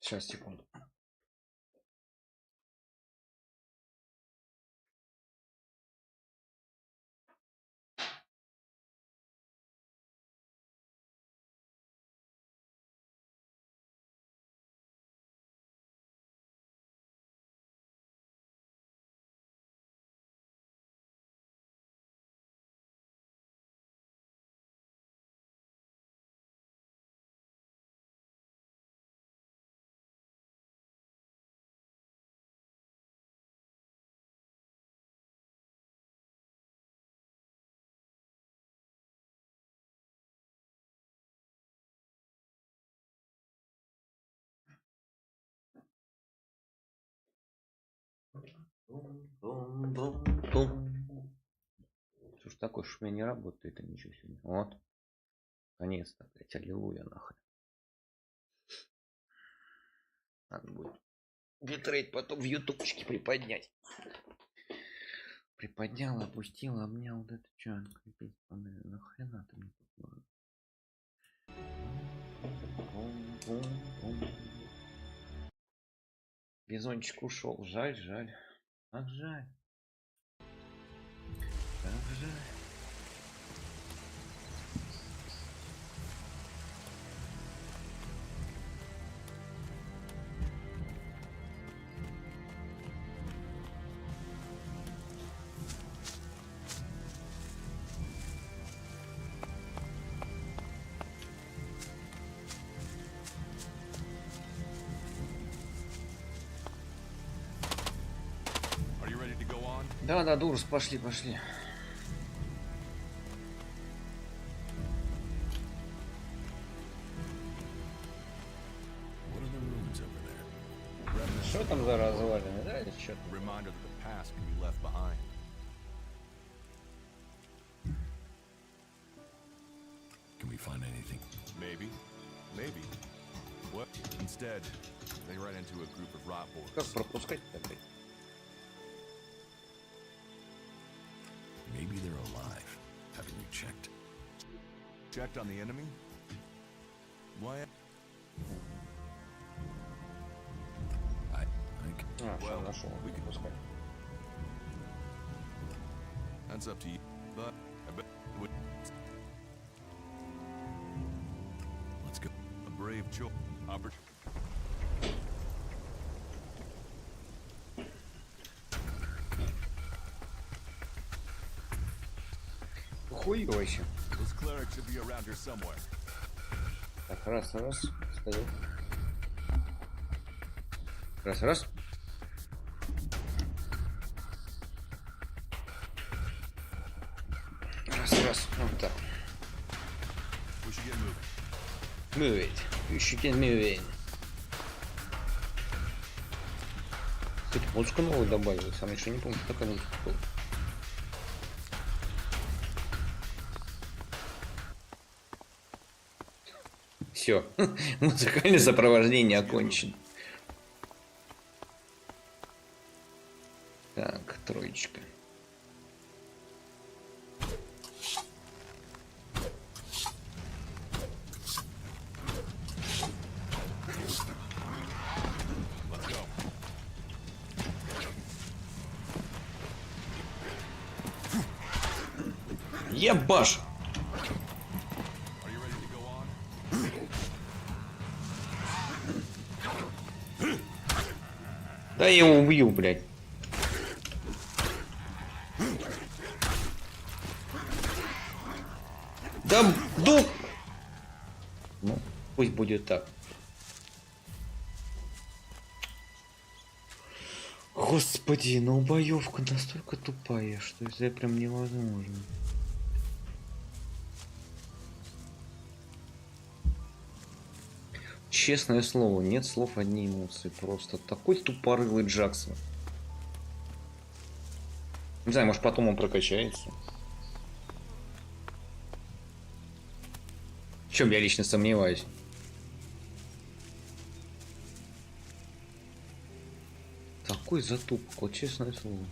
Сейчас, секунду. Что ж такое, что у меня не работает, а ничего себе. Вот. Конец-то, блядь, аллилуйя нахрен. Надо будет битрейт потом в ютубчике приподнять. Приподнял, опустил, обнял. Вот это что? Нахрена ты мне тут нужен? Бизончик ушел. Жаль, жаль. Ах, жаль. Ах, жаль. Да, да, Дурс, пошли, пошли. Что там за развалины, да, или что? Can we find anything? Maybe. Maybe. What? Instead, they ran into a group of rot boys. Как пропускать-то, блядь? Maybe they're alive. Haven't you checked? Checked on the enemy? Why? Well, нашел. We can pускай. That's up to you. But I bet we... Let's go. A brave choice. Хуй вообще. This cleric should be around here somewhere. Так, раз, стоял. Раз. Раз. Вот так. We should get moving. Move it. You should get moving. Кстати, музыку новую добавили. Сам еще не помню, что такая музыка была. Все. Музыкальное сопровождение окончено. Так, троечка. Ебаш! Да я его убью, блядь. Да, дух! Ну, пусть будет так. Господи, ну боевка настолько тупая, что это прям невозможно. Честное слово, нет слов, одни эмоции. Просто такой тупорылый Джаксон. Не знаю, может потом он прокачается. В чем я лично сомневаюсь. Такой затупок, вот честное слово.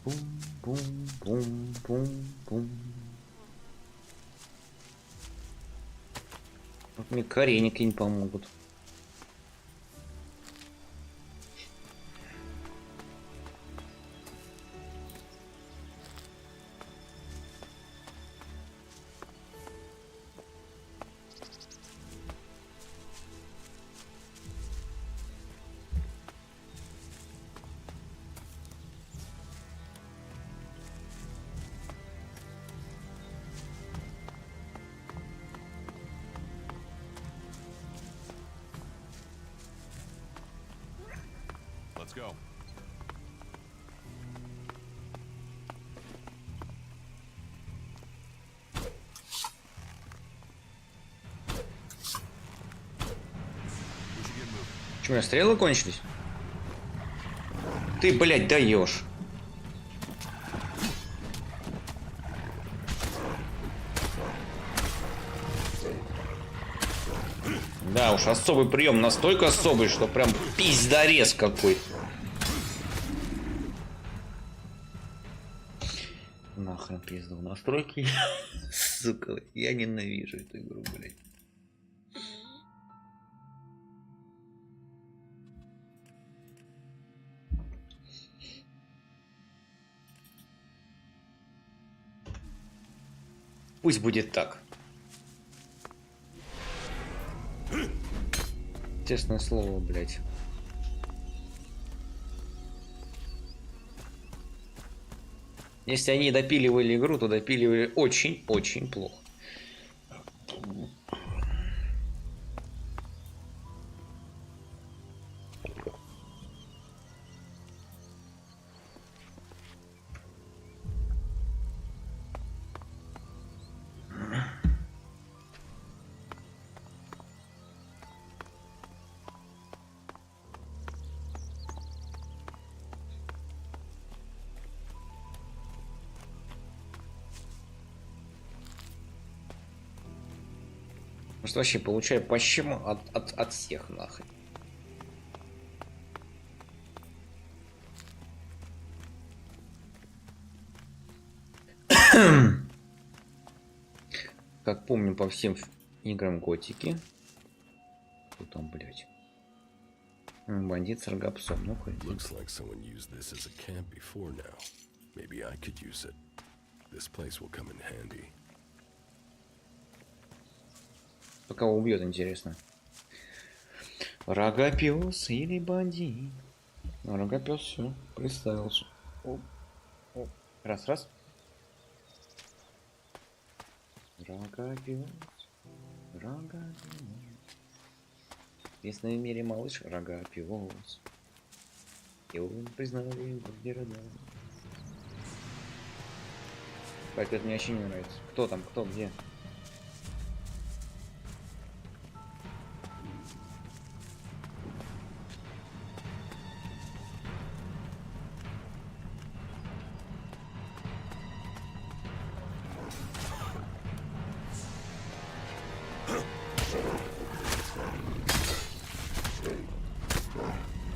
Бум-бум-бум-бум-бум. Вот мне кореники не помогут. Let's go. Че, у меня стрелы кончились? Ты, блядь, даешь. Да уж, особый прием, настолько особый, что прям пиздорез какой-то. Нахрен пиздал настройки. Сука, я ненавижу эту игру, блядь. Пусть будет так. Честное слово, блядь. Если они допиливали игру, то допиливали очень-очень плохо. Может, вообще получаю пощему от всех нахрен. Как помню по всем играм готики. Кто там, блядь? Бандит с рогопсом. Ну-ка. Looks like someone used this as a camp before now. Maybe I could use it. This place will come in handy. Кто кого убьет, интересно. Рогопес или бандит? Рогопес, все, представился. Оп. Оп. Раз. Рогопес. Известный в мире малыш рогопес. Его признали города. Так, это мне вообще не нравится. Кто там, кто, где?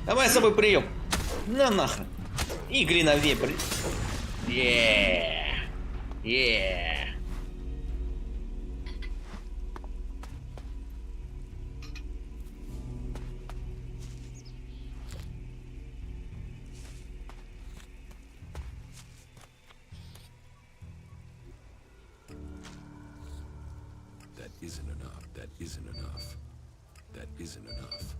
Давай с собой прием. На нахрен. И гриновей, блин. That isn't enough. That isn't enough. That isn't enough.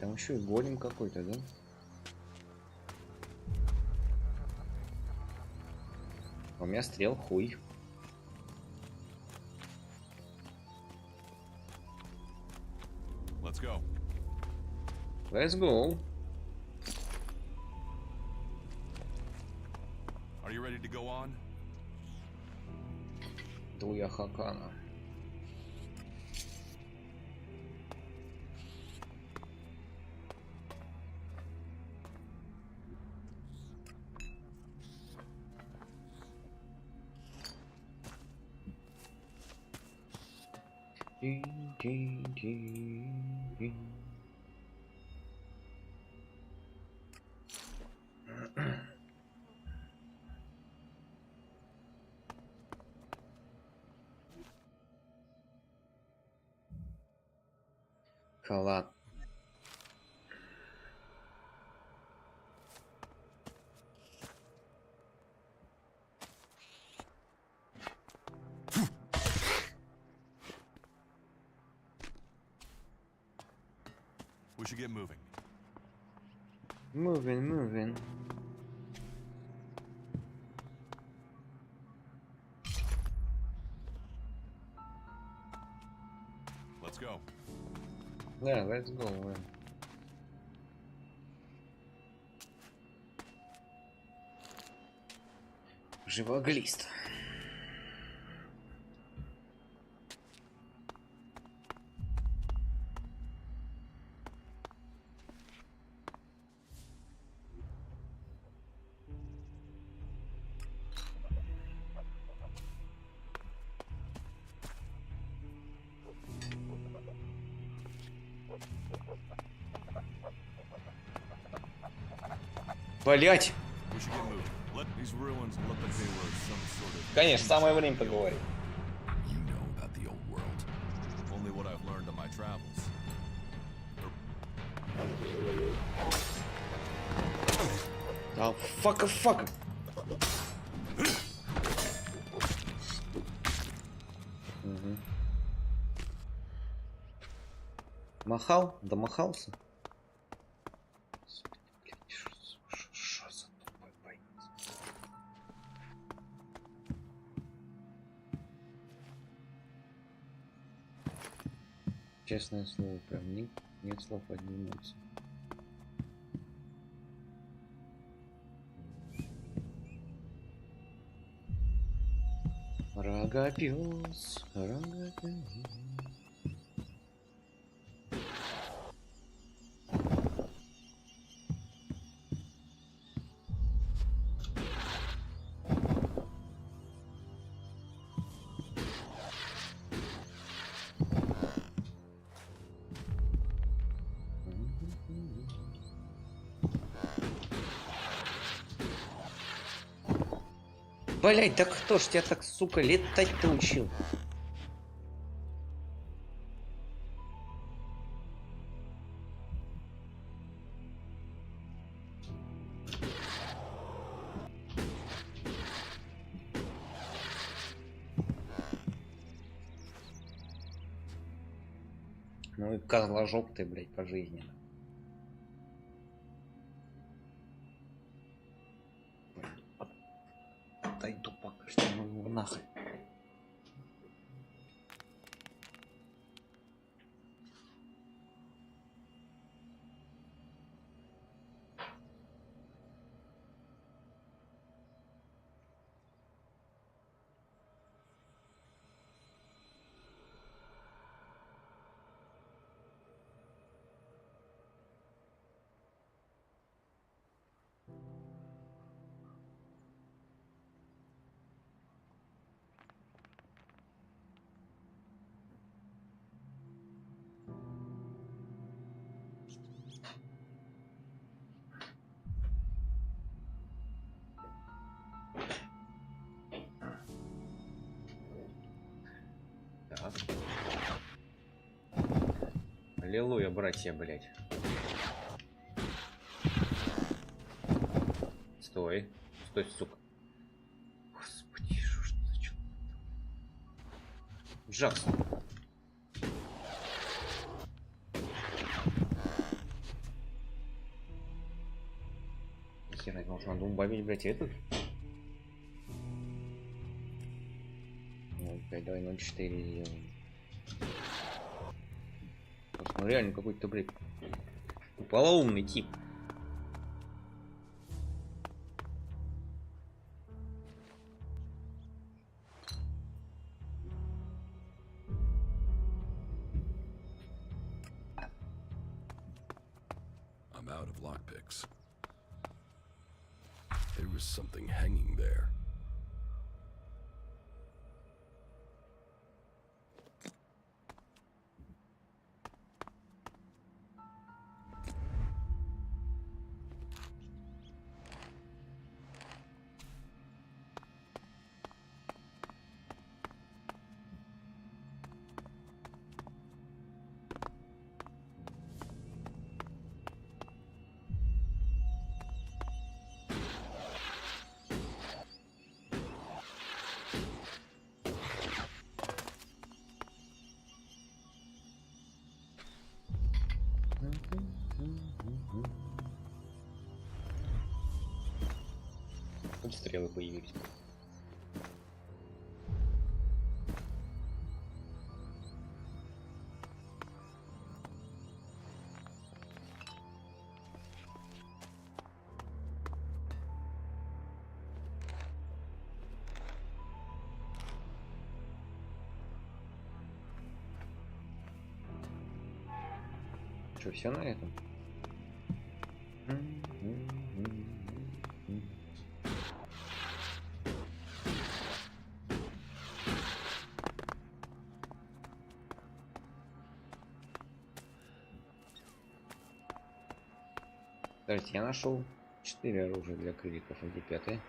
Там еще и голем какой-то, да? У меня стрел хуй. Let's go. Let's go. Are you ready to go on? Дуя Хакана. Халат. We should get moving. Moving. Let's go. Да, let's go. Man. Живоглист. Блять! We should get moving. Let these ruins look like they were some sort of. Конечно, самое время поговорить. You know about the old world. Only what I've learned on my travels. Oh, fuck. Угу. Махал? Домахался? Что за тупой бойец? Честное слово, прям нет слов, одни эмоции. Рогопёс. Блять, да кто ж тебя так, сука, летать-то учил? Ну и козложоп ты, блядь, по жизни. Отойду пока что, ну нахуй. Так. Аллилуйя, братья, блядь. Стой, сука. Господи, что ж за чё? Джакс. Хера, может, надо убавить, блядь, эту? 0,5, давай 0,4 сделаем. Ну реально какой-то, блядь, полоумный тип. I'm out of lockpicks. There was something hanging there. Тут стрелы появились. Что, все на этом? Подождите, я нашел 4 оружия для критиков, а где 5-е?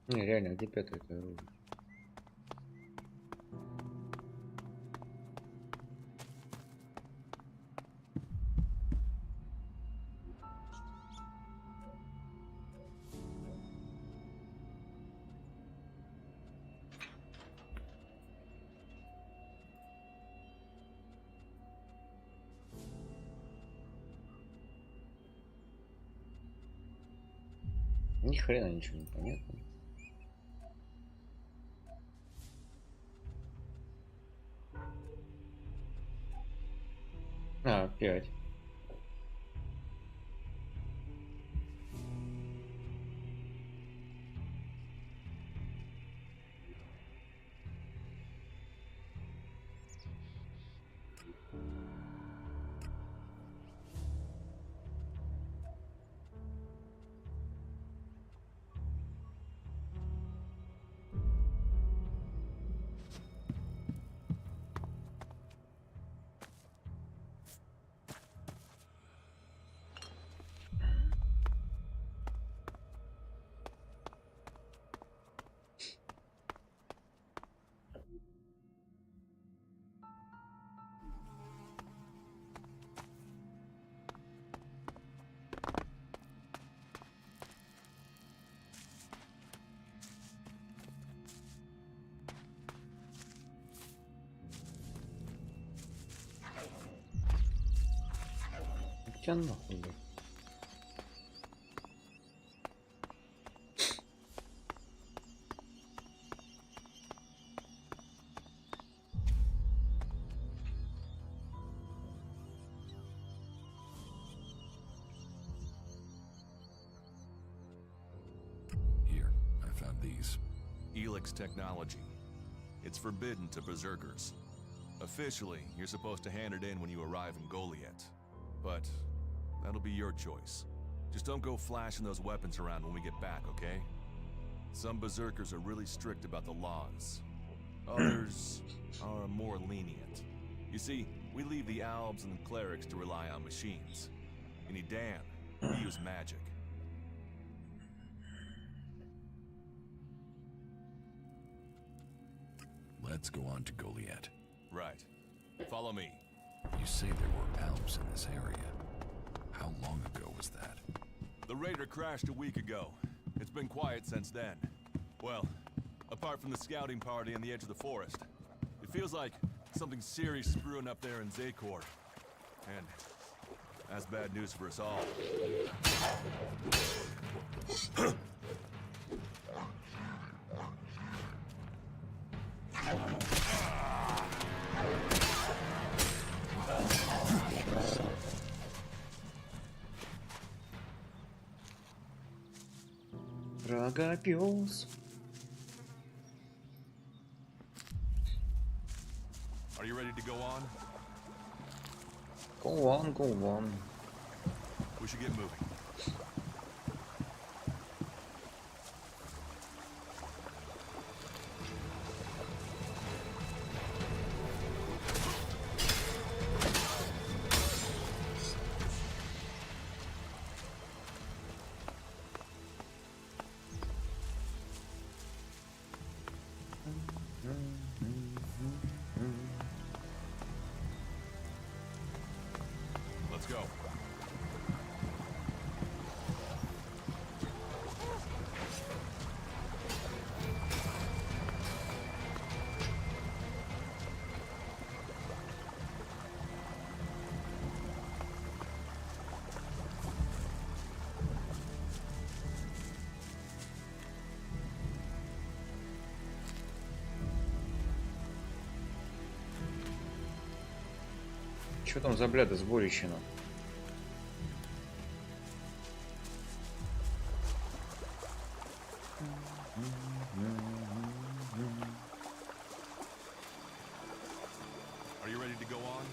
Не, реально, где 5-е это оружие? Ни хрена ничего не понятно. А, 5. Тебя нахуй, блядь. Here, I found these. ELEX technology. It's forbidden to berserkers. Officially, you're supposed to hand it in when you arrive in Goliath. But that'll be your choice. Just don't go flashing those weapons around when we get back, okay? Some berserkers are really strict about the laws. Others are more lenient. You see, we leave the albs and the clerics to rely on machines. You need Dan, we use magic. Let's go on to Goliath. Right. Follow me. You say there were Alps in this area. How long ago was that? The raider crashed a week ago. It's been quiet since then. Well, apart from the scouting party on the edge of the forest. It feels like something serious is brewing up there in Zakor. And that's bad news for us all. Рогопёс. Are you ready to go on? Go on, go on. We should get moving. Let's go. Что там за бляда сборищено? Are you ready to go on?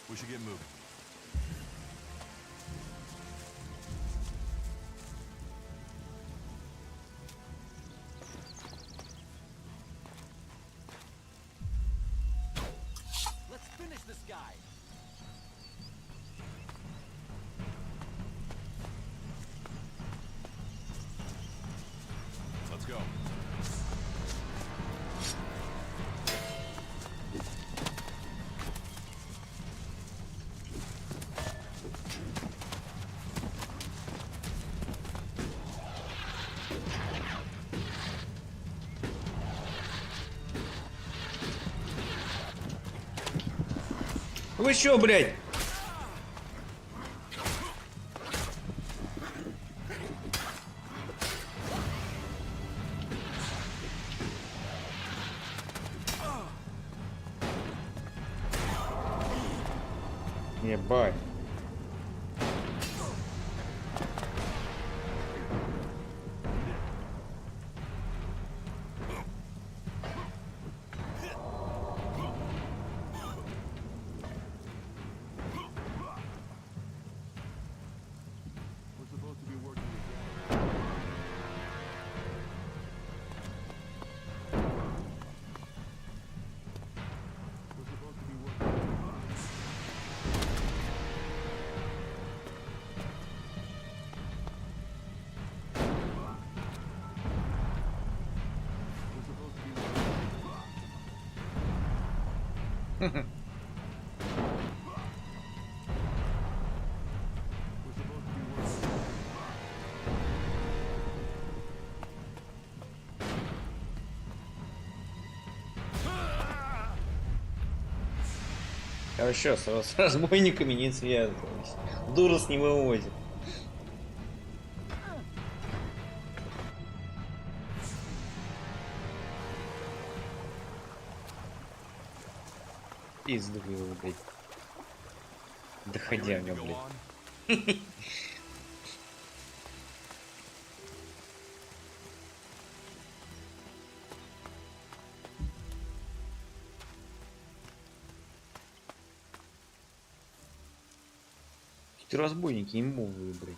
We should get moving. Let's finish this guy. Let's go. Вы чё, блядь? Ебать. Короче, с разбойниками не связывались. Дура с не вывозит. Пизду его, блядь. Доходя в нем, блядь. Эти разбойники имбовые, блядь.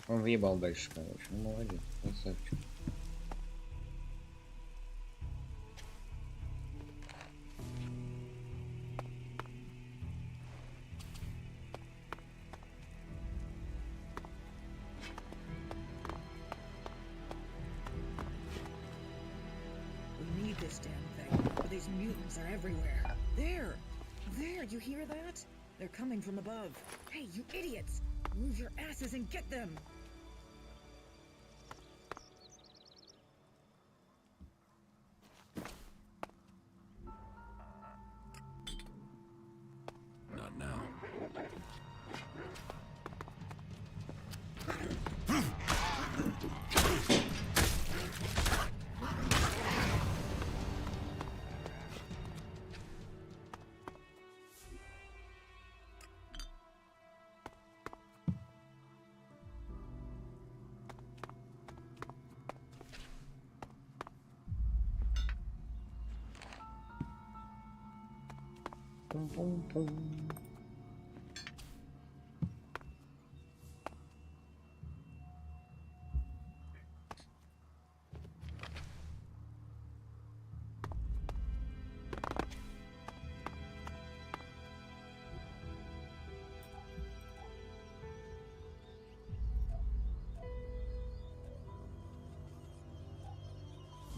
Он въебал дальше, короче. Ну, молодец, красавчик. We need this damn thing, but these mutants are everywhere. There! There, you hear that? They're coming from above. Hey, you idiots! Move your asses and get them! Пум-пум-пум.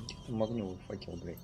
Где-то магневый факел, блядь.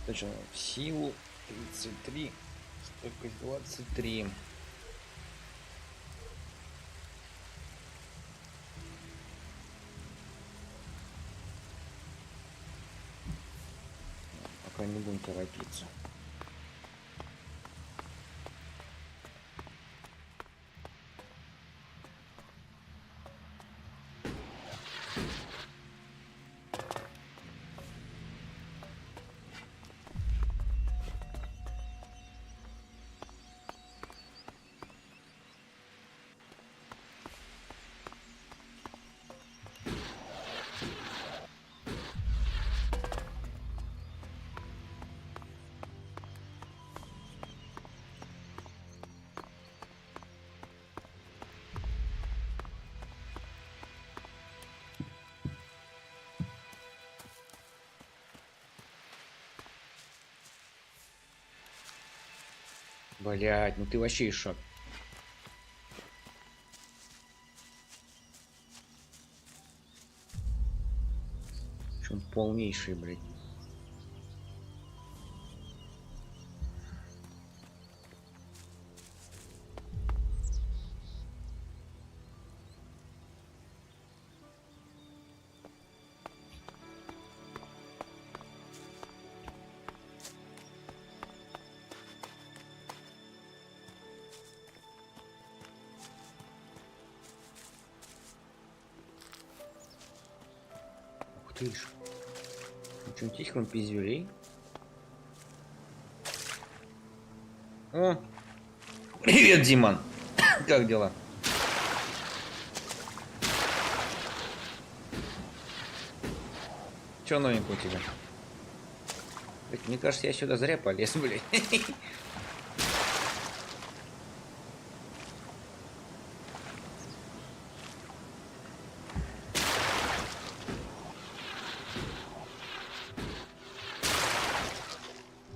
Точно, в силу 33, стойкость 23. Пока не будем торопиться. Блять, ну ты вообще шаг. Причем полнейший, блядь. Ты ж. Чем тихо пиздюлей? О! Привет, Диман! Как дела? Чё новенького у тебя? Блять, мне кажется, я сюда зря полез, блядь.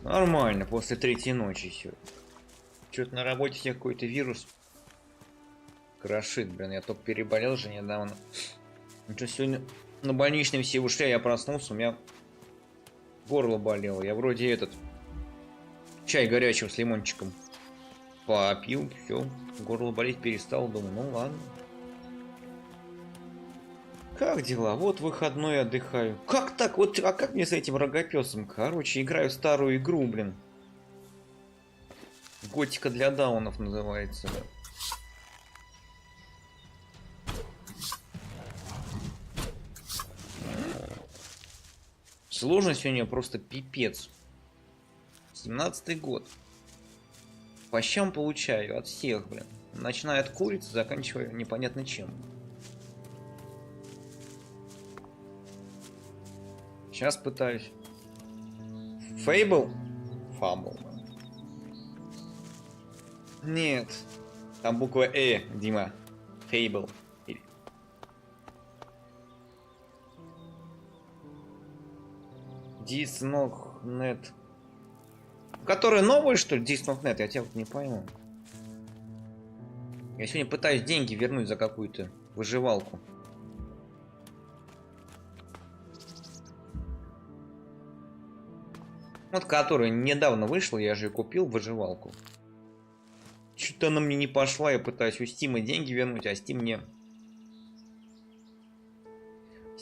Нормально, после третьей ночи все. Что-то на работе себе какой-то вирус крошит, блин. Я только переболел же недавно. Что сегодня на больничном все ушли, а я проснулся, у меня горло болело. Я вроде этот чай горячего с лимончиком попил, все, горло болеть перестало, думаю, ну ладно. Как дела? Вот выходной отдыхаю. Как так? Вот, а как мне с этим рогопесом? Короче, играю в старую игру, блин. Готика для даунов называется, да. Сложность у нее просто пипец. 17-й год. По щам получаю от всех, блин. Начиная от курицы, заканчивая непонятно чем. Сейчас пытаюсь. Фейбл? Фабл. Нет. Там буква Дима. Фейбл. Диснокнет. Которые новые, что ли? Диснокнет, я тебя вот не пойму. Я сегодня пытаюсь деньги вернуть за какую-то выживалку. Вот которая недавно вышла, я же купил выживалку. Что-то она мне не пошла, я пытаюсь у Стима деньги вернуть, а Steam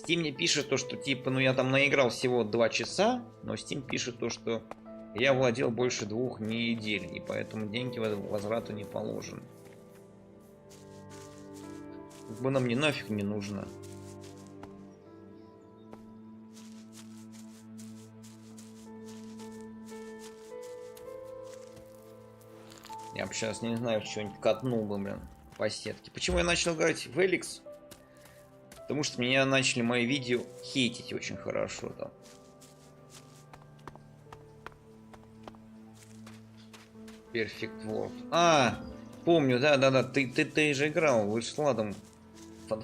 мне пишет то, что типа, ну я там наиграл всего 2 часа, но Steam пишет то, что я владел больше 2 недель, и поэтому деньги возврату не положены. Как бы она мне нафиг не нужна. Я бы сейчас не знаю, что-нибудь катнул бы, блин, по сетке. Почему я начал играть в ELEX? Потому что меня начали мои видео хейтить очень хорошо там. Perfect World. А, помню, да, ты же играл, вы же с Ладом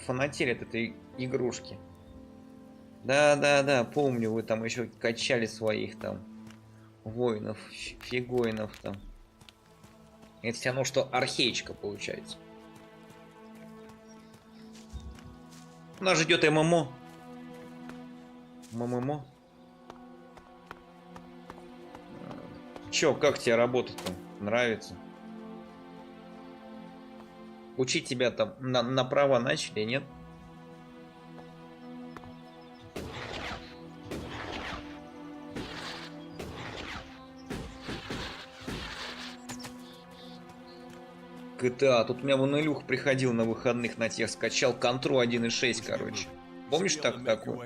фанатели от этой игрушки. Да, помню, вы там еще качали своих там воинов, фигоинов там. Это все равно, что археечка получается. Нас ждет ММО. ММО. Чё, как тебе работать-то? Нравится? Учить тебя там на права начали, нет? GTA. Тут у меня вон Илюх приходил на выходных на тех, скачал контру 1.6, короче. Помнишь такую?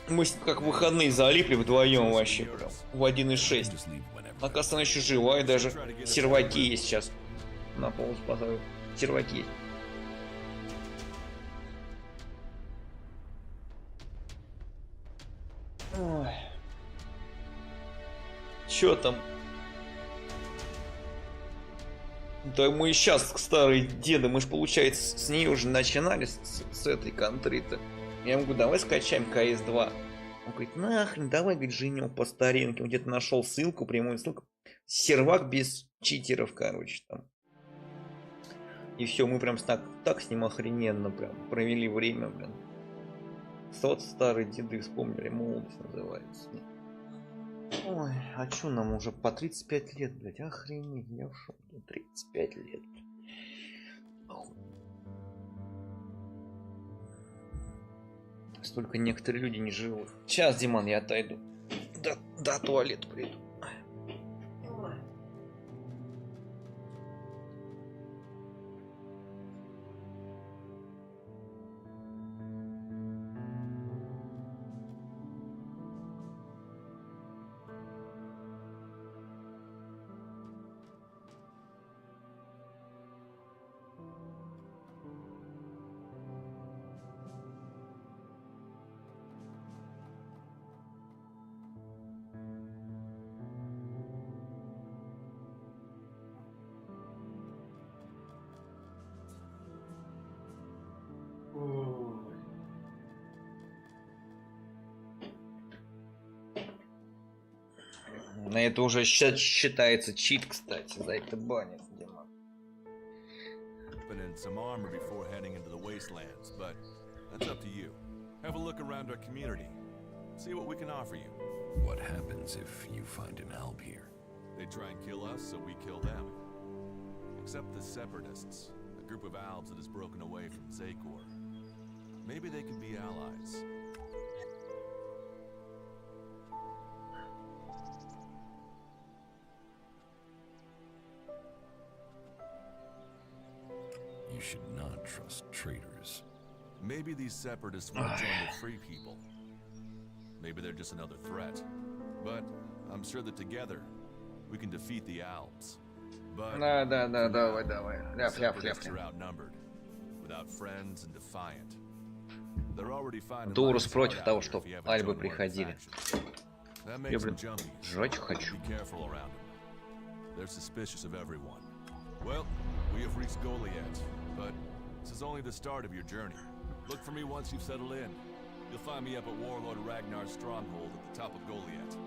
Мы с ним как выходные залипли вдвоем вообще, прям, в 1.6. Оказывается, она еще жива, и даже серваки есть сейчас. На пол поставил. Серваки есть. Ой. Чё там? Да мы и сейчас, старые деды, мы же, получается, с ней уже начинали, с этой контры-то. Я ему говорю, давай скачаем КС-2. Он говорит, нахрен, давай, говорит, женем по старинке. Он где-то нашел ссылку, прямую ссылку. Сервак без читеров, короче, там. И все, мы прям так с ним охрененно прям провели время, блин. Вот старые деды вспомнили, молодость называется. Ой, а чё нам уже по 35 лет, блядь, охренеть, я в шоке, 35 лет. Столько некоторые люди не живут. Сейчас, Диман, я отойду. До туалета приду. На это уже считается чит, кстати, за это банят, Дима. Some armor before heading into the wastelands, but that's up to you. Have a look around our community. See what we can offer you. What happens if you find an alb here? They try and kill us, so we kill them. Except the Separatists, a group of albs that has broken away from Zakor. Maybe they could be allies. You should not trust traitors. Maybe these Separatists want to join the free people. Maybe they're just another threat. But I'm sure that together, we can defeat the Alps. But Да, давай. Ляп. are outnumbered, without friends and defiant. They're already finding Дурус life против hard того, out here чтоб if you haven't Альбы joined one of the приходили. factions. That Я, makes блин, them jumpy. жрать хочу. Be careful around them. They're suspicious of everyone. Well, we have reached Goliath, but this is only the start of your journey. Look for me once you've settled in. You'll find me up at Warlord Ragnar's stronghold at the top of Goliath.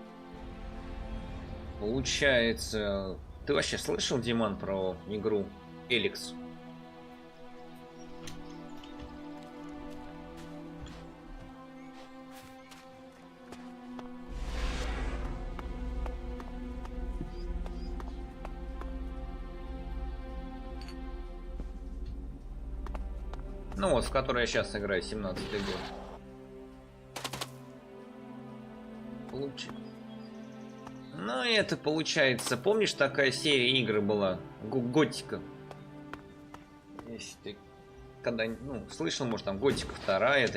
Получается, ты вообще слышал, Диман, про игру ELEX? Ну вот, в которой я сейчас играю, 17-й год. Ну и это получается, помнишь, такая серия игр была? Готика. Если ты когда, ну, слышал, может, там Готика 2,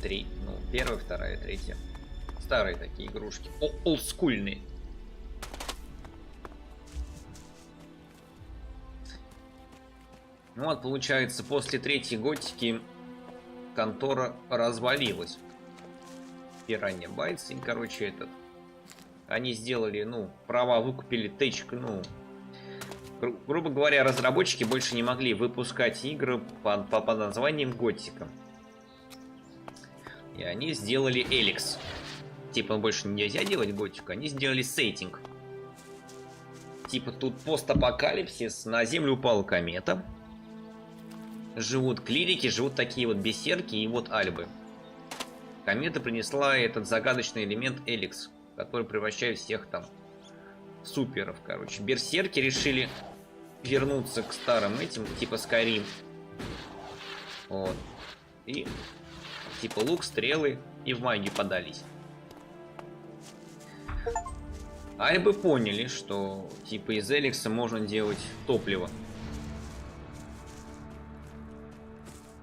3. Ну, 1, 2, 3. Старые такие игрушки. Олдскульные. Ну вот, получается, после 3-й Готики контора развалилась. Пиранья Байтс, и, короче, они сделали, ну, права выкупили Течк, ну, грубо говоря, разработчики больше не могли выпускать игры по названиям Готика. И они сделали ELEX. Типа, больше нельзя делать Готику, они сделали сеттинг. Типа, тут постапокалипсис, на Землю упала комета. Живут клирики, живут такие вот берсерки и вот альбы. Комета принесла этот загадочный элемент ELEX, который превращает всех там в суперов, короче. Берсерки решили вернуться к старым этим, типа Skyrim. Вот. И типа лук, стрелы и в магию подались. Альбы поняли, что типа из ELEX можно делать топливо.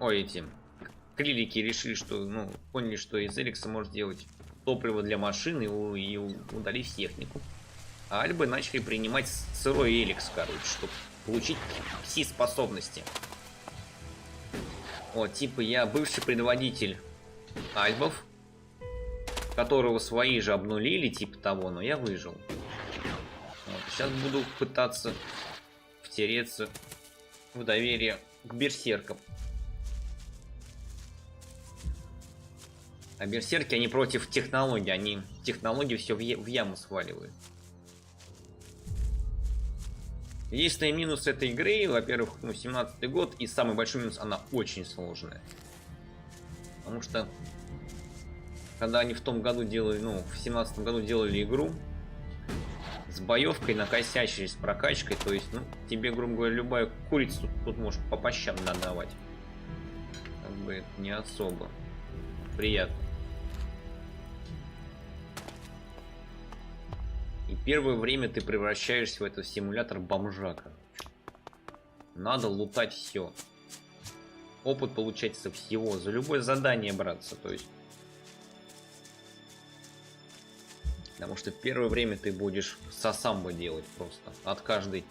Ой, эти клирики решили, что, ну, поняли, что из ELEX можно делать топливо для машины и удалив технику. А альбы начали принимать сырой ELEX, короче, чтобы получить все способности. Вот, типа я бывший предводитель альбов, которого свои же обнулили, типа того, но я выжил. Вот, сейчас буду пытаться втереться в доверие к берсеркам. А берсерки, они против технологий, они технологии все в яму сваливают. Единственный минус этой игры, во-первых, ну, 17-й год, и самый большой минус, она очень сложная. Потому что, когда они в том году делали, ну, в 17-м году делали игру, с боевкой накосячились, с прокачкой, то есть, ну, тебе, грубо говоря, любая курица тут может по пощам надавать. Как бы это не особо приятно. И первое время ты превращаешься в этот симулятор бомжа, короче. Надо лутать все. Опыт получать со всего, за любое задание браться, то есть. Потому что первое время ты будешь сосамбо делать просто. От каждой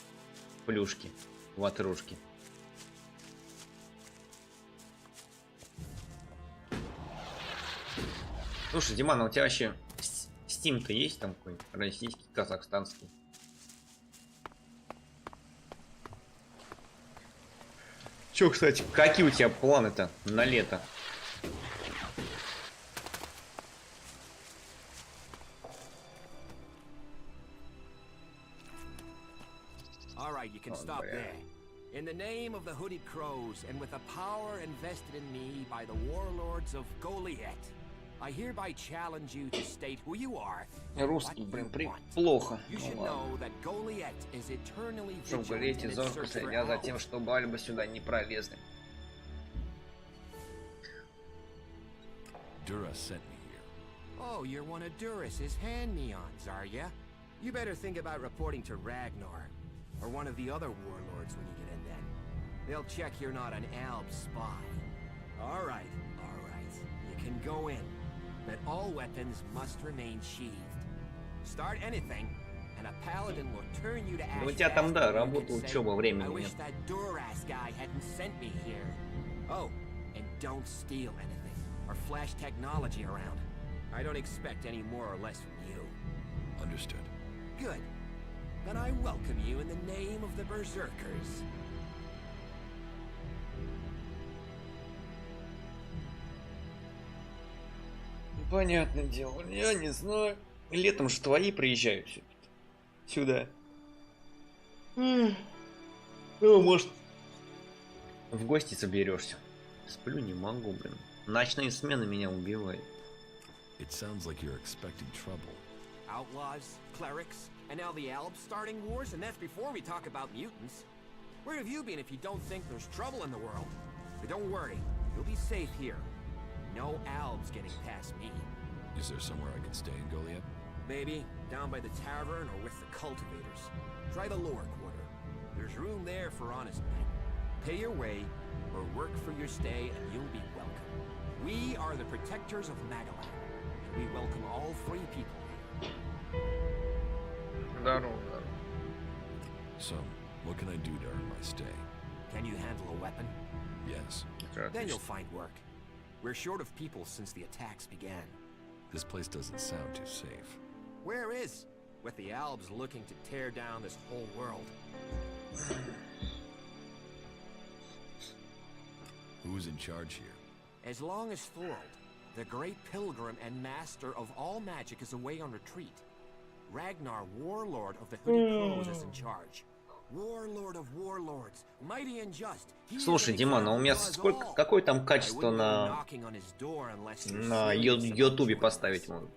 плюшки, ватрушки. Слушай, Диман, а у тебя вообще Steam-то есть там какой-нибудь? Российский, казахстанский? Чё, кстати, какие у тебя планы-то на лето? All right, you can stop there. In the name of the Hooded Crows and with the power invested in me by the warlords of Goliath, I hereby challenge you to state who you are. Русский, блин, плохо. You should know that Goliath is eternally Чтобы vigilant говорить, in its зорко search for следя за тем, Alps. чтобы альбы сюда не пролезли. Dura sent me here. Oh, you're one of Duras's hand-me-ons, are ya? You better think about reporting to Ragnar, or one of the other warlords when you get in then. They'll check you're not an Alp spy. All right, you can go in. that all weapons must remain sheathed. Start anything, and a paladin will turn you to Ну, у ash тебя там, fast да, before you работа, can say, учеба, I времени wish нет. that Duras guy hadn't sent me here. Oh, and don't steal anything, or flash technology around. I don't expect any more or less from you. Understood. Good. Then I welcome you in the name of the Berserkers. Понятное дело, я не знаю. Летом же твои приезжают сюда. Ну, может, в гости соберешься. Сплю не могу, блин. Ночные смены меня убивают. It sounds like you're expecting trouble. Outlaws, clerics, and now the Alps starting wars, and that's before we talk about mutants. Where have you been if you don't think there's trouble in the world? But don't worry, you'll be safe here. No Alps getting past me. Is there somewhere I can stay in Goliath? Maybe down by the tavern or with the cultivators. Try the lower quarter. There's room there for honest men. Pay your way or work for your stay and you'll be welcome. We are the protectors of Magalan. We welcome all free people here. Здорово. So, what can I do to earn my stay? Can you handle a weapon? Yes. Then you'll find work. We're short of people since the attacks began. This place doesn't sound too safe. Where is? With the Albs looking to tear down this whole world. Who's in charge here? As long as Thorold, the great pilgrim and master of all magic, is away on retreat, Ragnar, warlord of the Hooded Crows, is in charge. Warlord of warlords, mighty and just. Слушай, Диман, а у меня сколько, какое там качество на Ютубе поставить можно?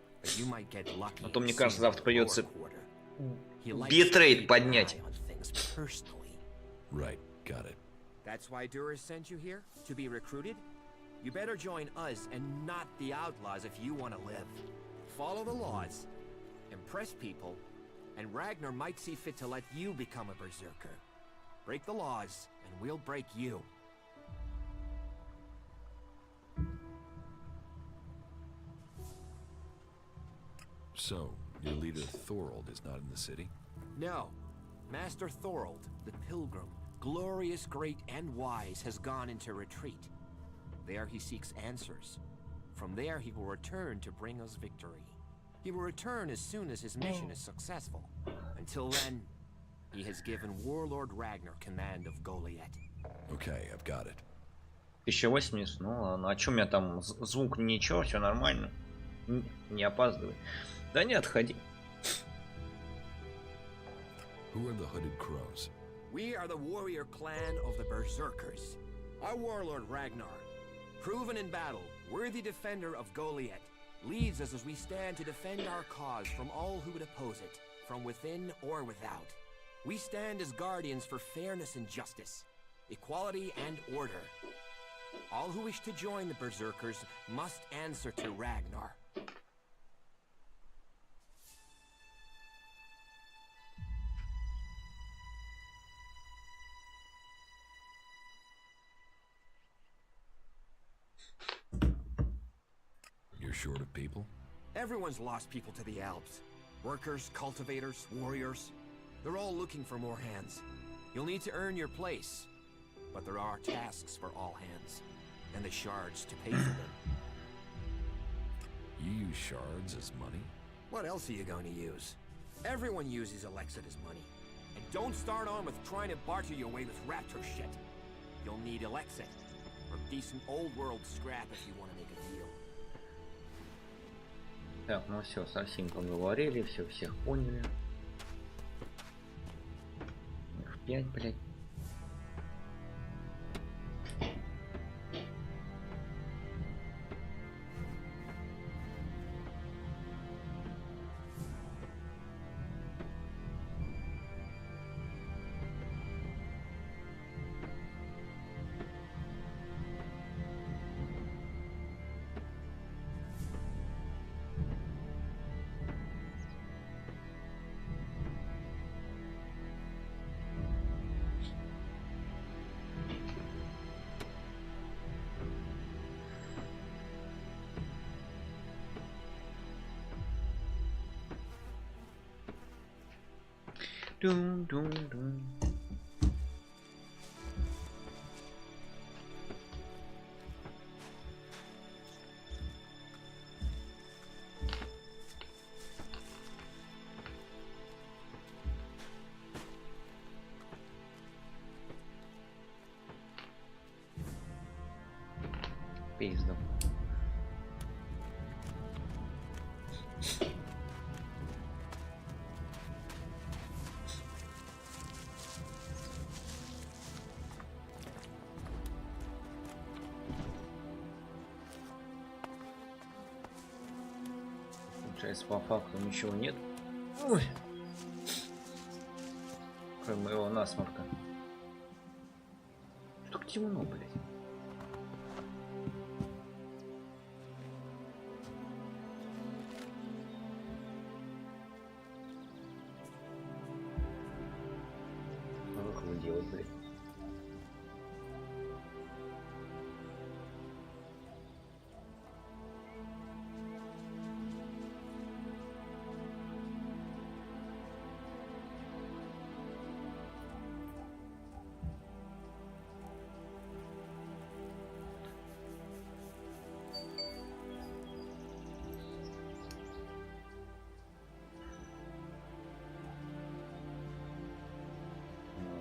А то, мне кажется, завтра придется битрейт поднять. Right, got it. That's why Duras sent you here? To be recruited? You better join us and not the outlaws if you want to live. Follow the laws, impress people, and Ragnar might see fit to let you become a berserker. Break the laws, and we'll break you. So, your leader Thorold is not in the city? No. Master Thorold, the pilgrim, glorious, great, and wise, has gone into retreat. There he seeks answers. From there he will return to bring us victory. He will return as soon as his mission is successful. Until then, he has given Warlord Ragnar command of Goliath. Okay, I've got it. 1080, ну ладно. А чё у меня там звук ничего, все нормально. Не опаздывай. Да не отходи. Who are the Hooded Crows? We are the warrior clan of the Berserkers. Our warlord Ragnar, proven in battle, worthy defender of Goliath, leads us as we stand to defend our cause from all who would oppose it, from within or without. We stand as guardians for fairness and justice, equality and order. All who wish to join the Berserkers must answer to Ragnar. You're short of people? Everyone's lost people to the Alps. Workers, cultivators, warriors. They're all looking for more hands. You'll need to earn your place. But there are tasks for all hands. And the shards to pay for them. You use shards as money? What else are you going to use? Everyone uses ELEX as money. And don't start on with trying to barter your way with raptor shit. You'll need ELEX or decent old world scrap if you want to make a deal. Так, ну все, совсем поговорили, все, всех поняли. F5, блядь. Дун-дун-дун. Пизду. Получается, по факту ничего нет. Ой. Кроме моего насморка. Что к темно, блядь? Что делать, блядь?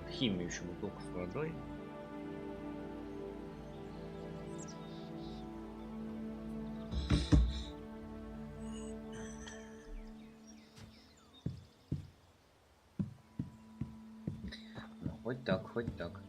Химию еще бутылку с водой. Ну, хоть так, хоть так.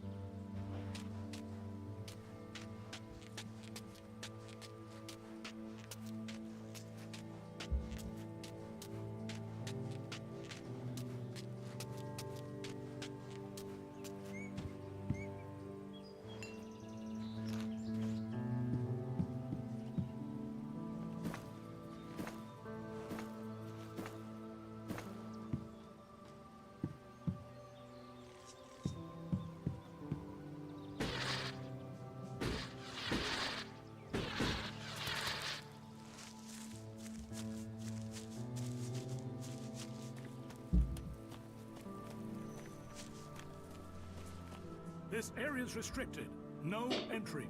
This area is restricted. No entry.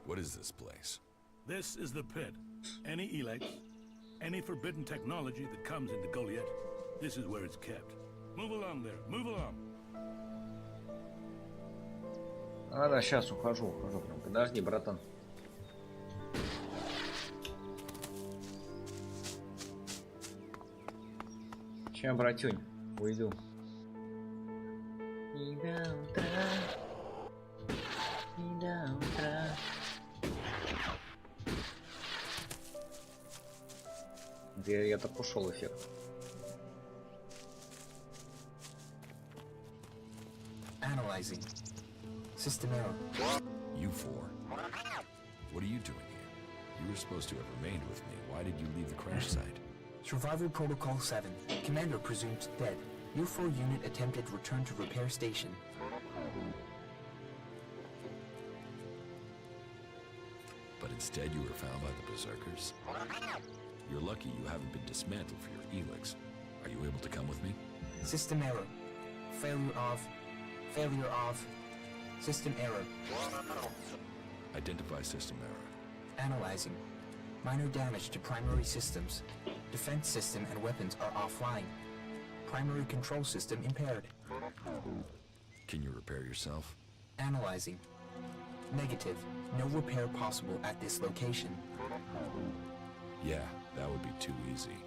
What is this place? This is the pit. Any ELEX, any forbidden technology that comes into Goliath, this is where it's kept. Move along there. Move along. Да, сейчас ухожу. Подожди, братан. Ща, братюнь, уйду. И до утра. И до утра. Я так ушел эффект. Analyzing. System error. You four. What are you doing here? You were supposed to have remained with me. Why did you leave the crash site? Survival Protocol 7. Commander presumed dead. U4 unit attempted return to repair station. But instead you were found by the Berserkers? You're lucky you haven't been dismantled for your ELEX. Are you able to come with me? System error. Failure of. System error. Identify system error. Analyzing. Minor damage to primary systems. Defense system and weapons are offline. Primary control system impaired. Can you repair yourself? Analyzing. Negative. No repair possible at this location. Yeah, that would be too easy.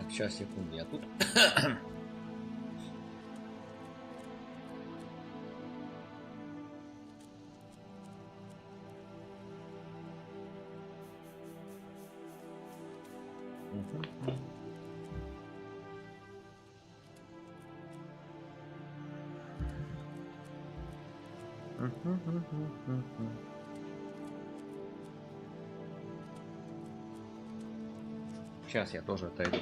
Сейчас, секунду, я тут. Сейчас я тоже отойду.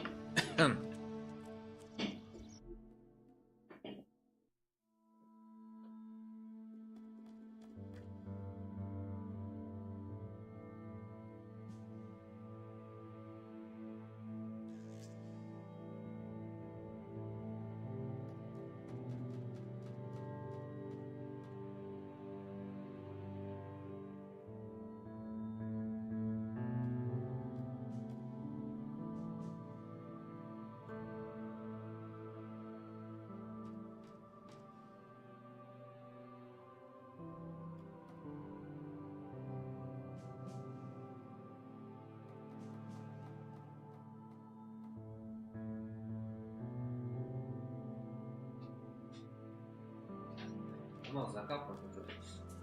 Ну, закапывать уже.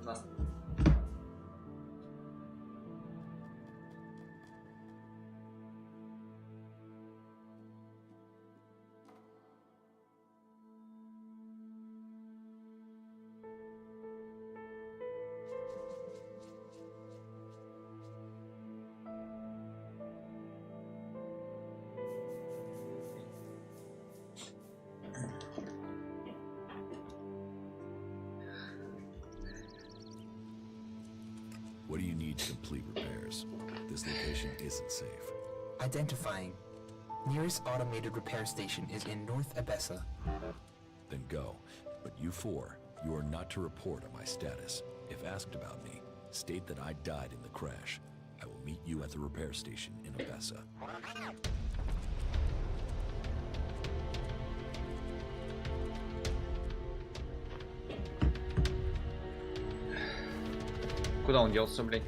У нас... What do you need to complete repairs? This location isn't safe. Identifying. Nearest automated repair station is in North Abessa. Then go. But you four, you are not to report on my status. If asked about me, state that I died in the crash. I will meet you at the repair station in Abessa. Куда он делся, блядь?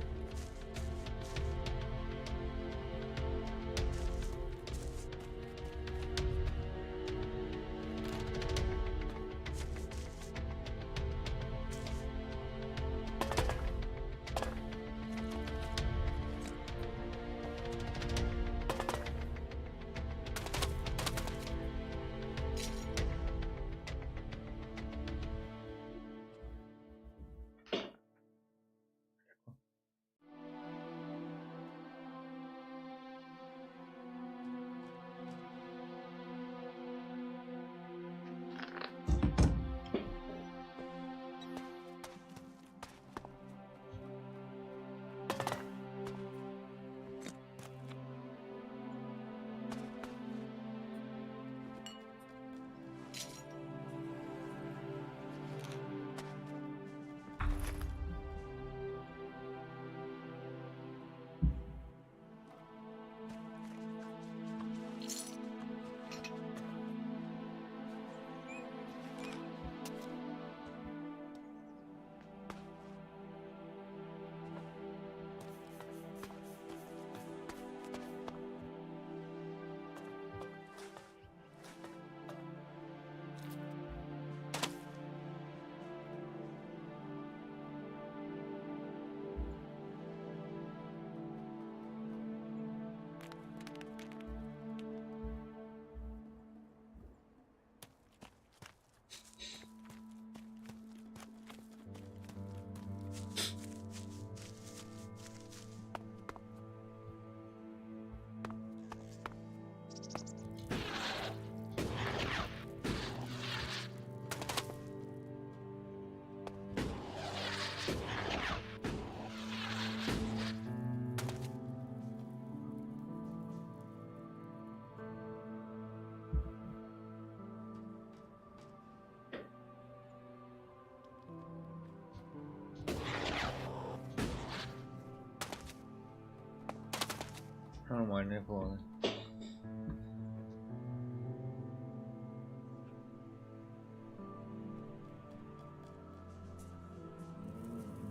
Нормальные планы.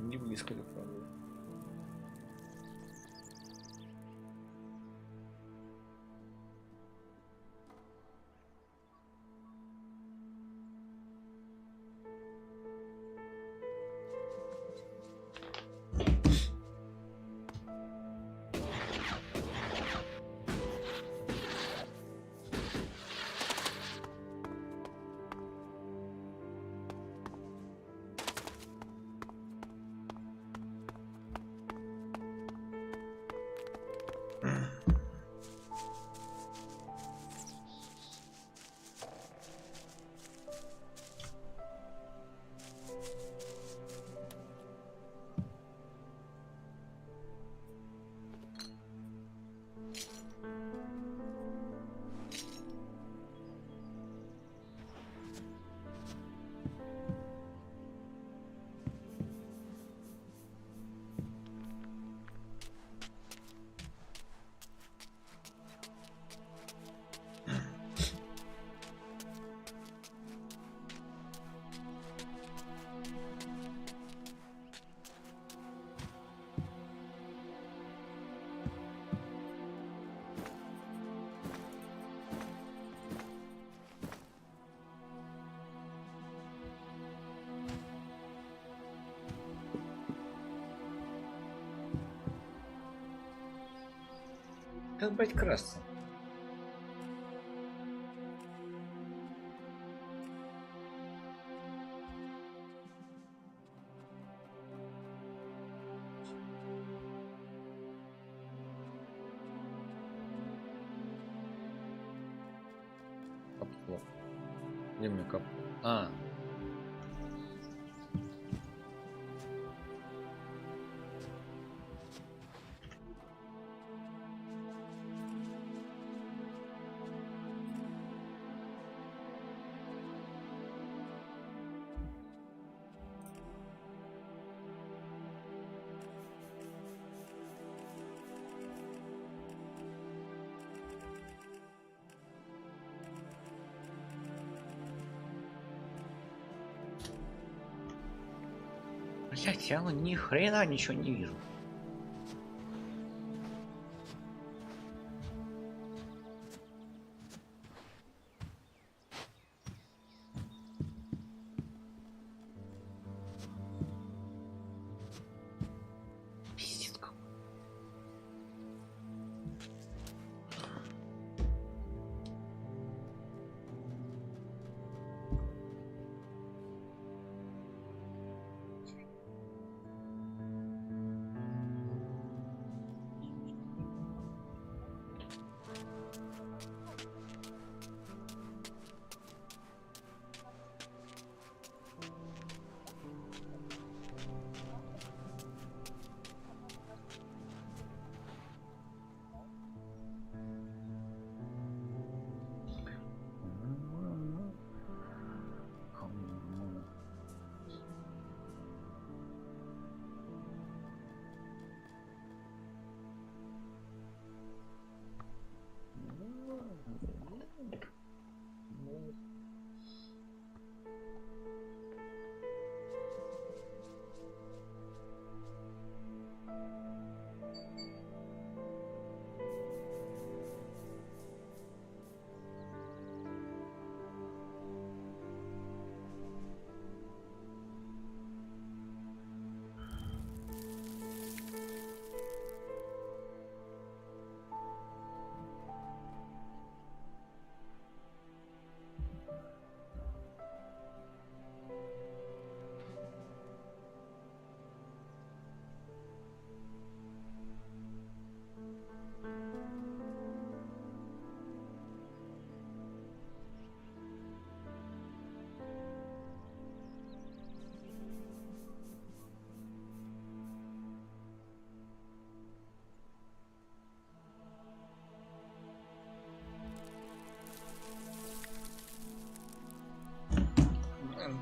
Не близко до правды. Как брать красться? Капслок. Где мне кап? А. Блять, я ни хрена ничего не вижу. Пиздец какой.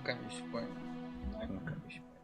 Камень спай. Камень спай.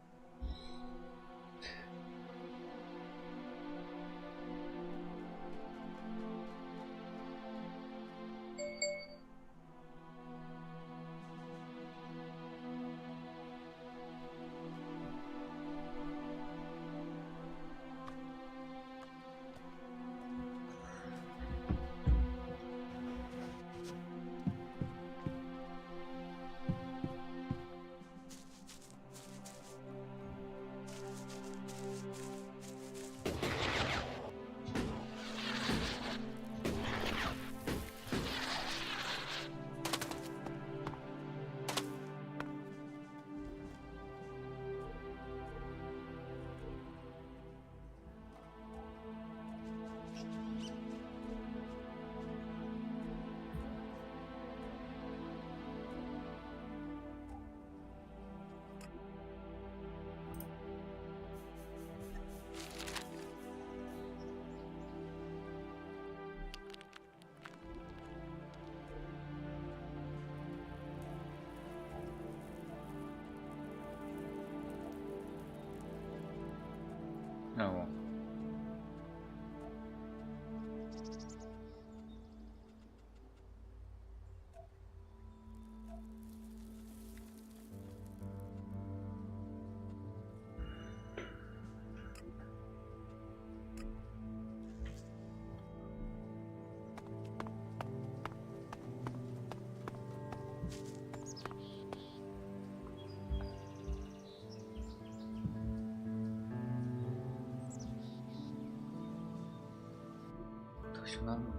все нормально.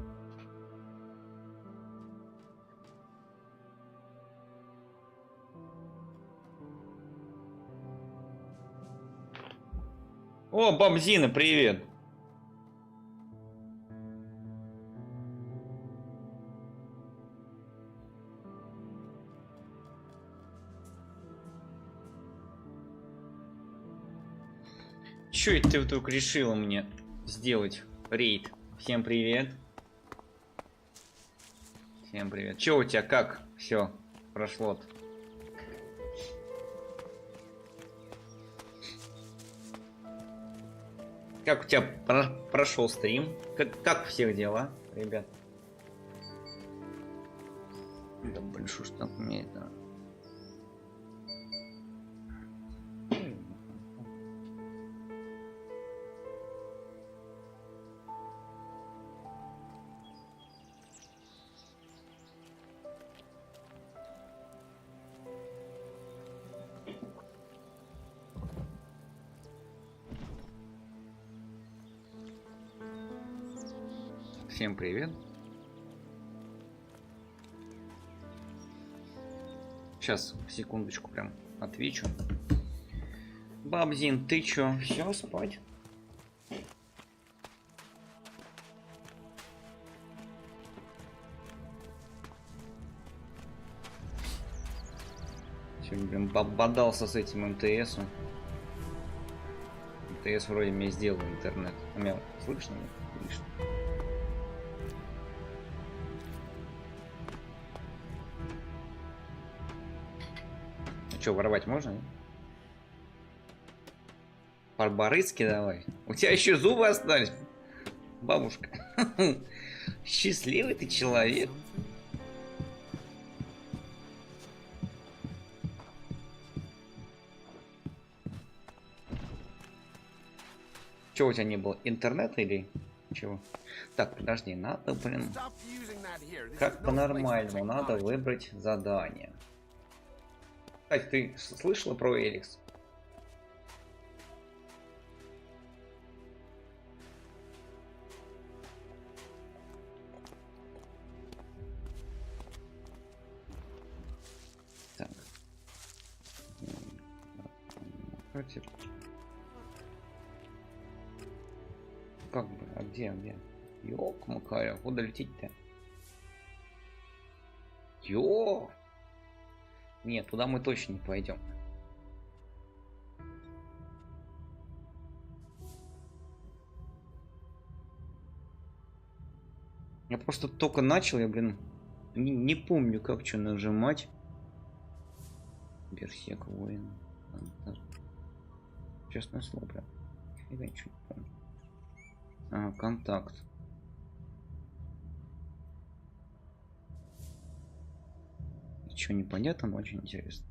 О, Бабзина, привет! Чё это ты вдруг решила мне сделать рейд? Всем привет. Всем привет. Чё у тебя, как все прошло-то? Как у тебя прошел стрим? Как у всех дела, ребят? Да блин, что ж там у меня это... Всем привет. Сейчас, секундочку, прям отвечу. Бабзин, ты чё? Все, спать? Сегодня прям бодался с этим МТСом. МТС вроде мне сделал интернет. А меня слышно? Слышно. Че, воровать можно? Барбарыцкий давай. У тебя еще зубы остались, бабушка. Счастливый ты человек. Чего у тебя не было? Интернета или чего? Так, подожди, надо, блин. Как по-нормальному, надо выбрать задание. Кстати, ты слышала про ELEX? Так. Против. Как бы, а где? Ёк-макаря, куда лететь-то? Ё! Нет, туда мы точно не пойдем. Я просто только начал, я, блин, не помню, как что нажимать. Берсек, воин. Честное слово, прям. Я ничего не помню. А, контакт. Ничего не понятно, но очень интересно.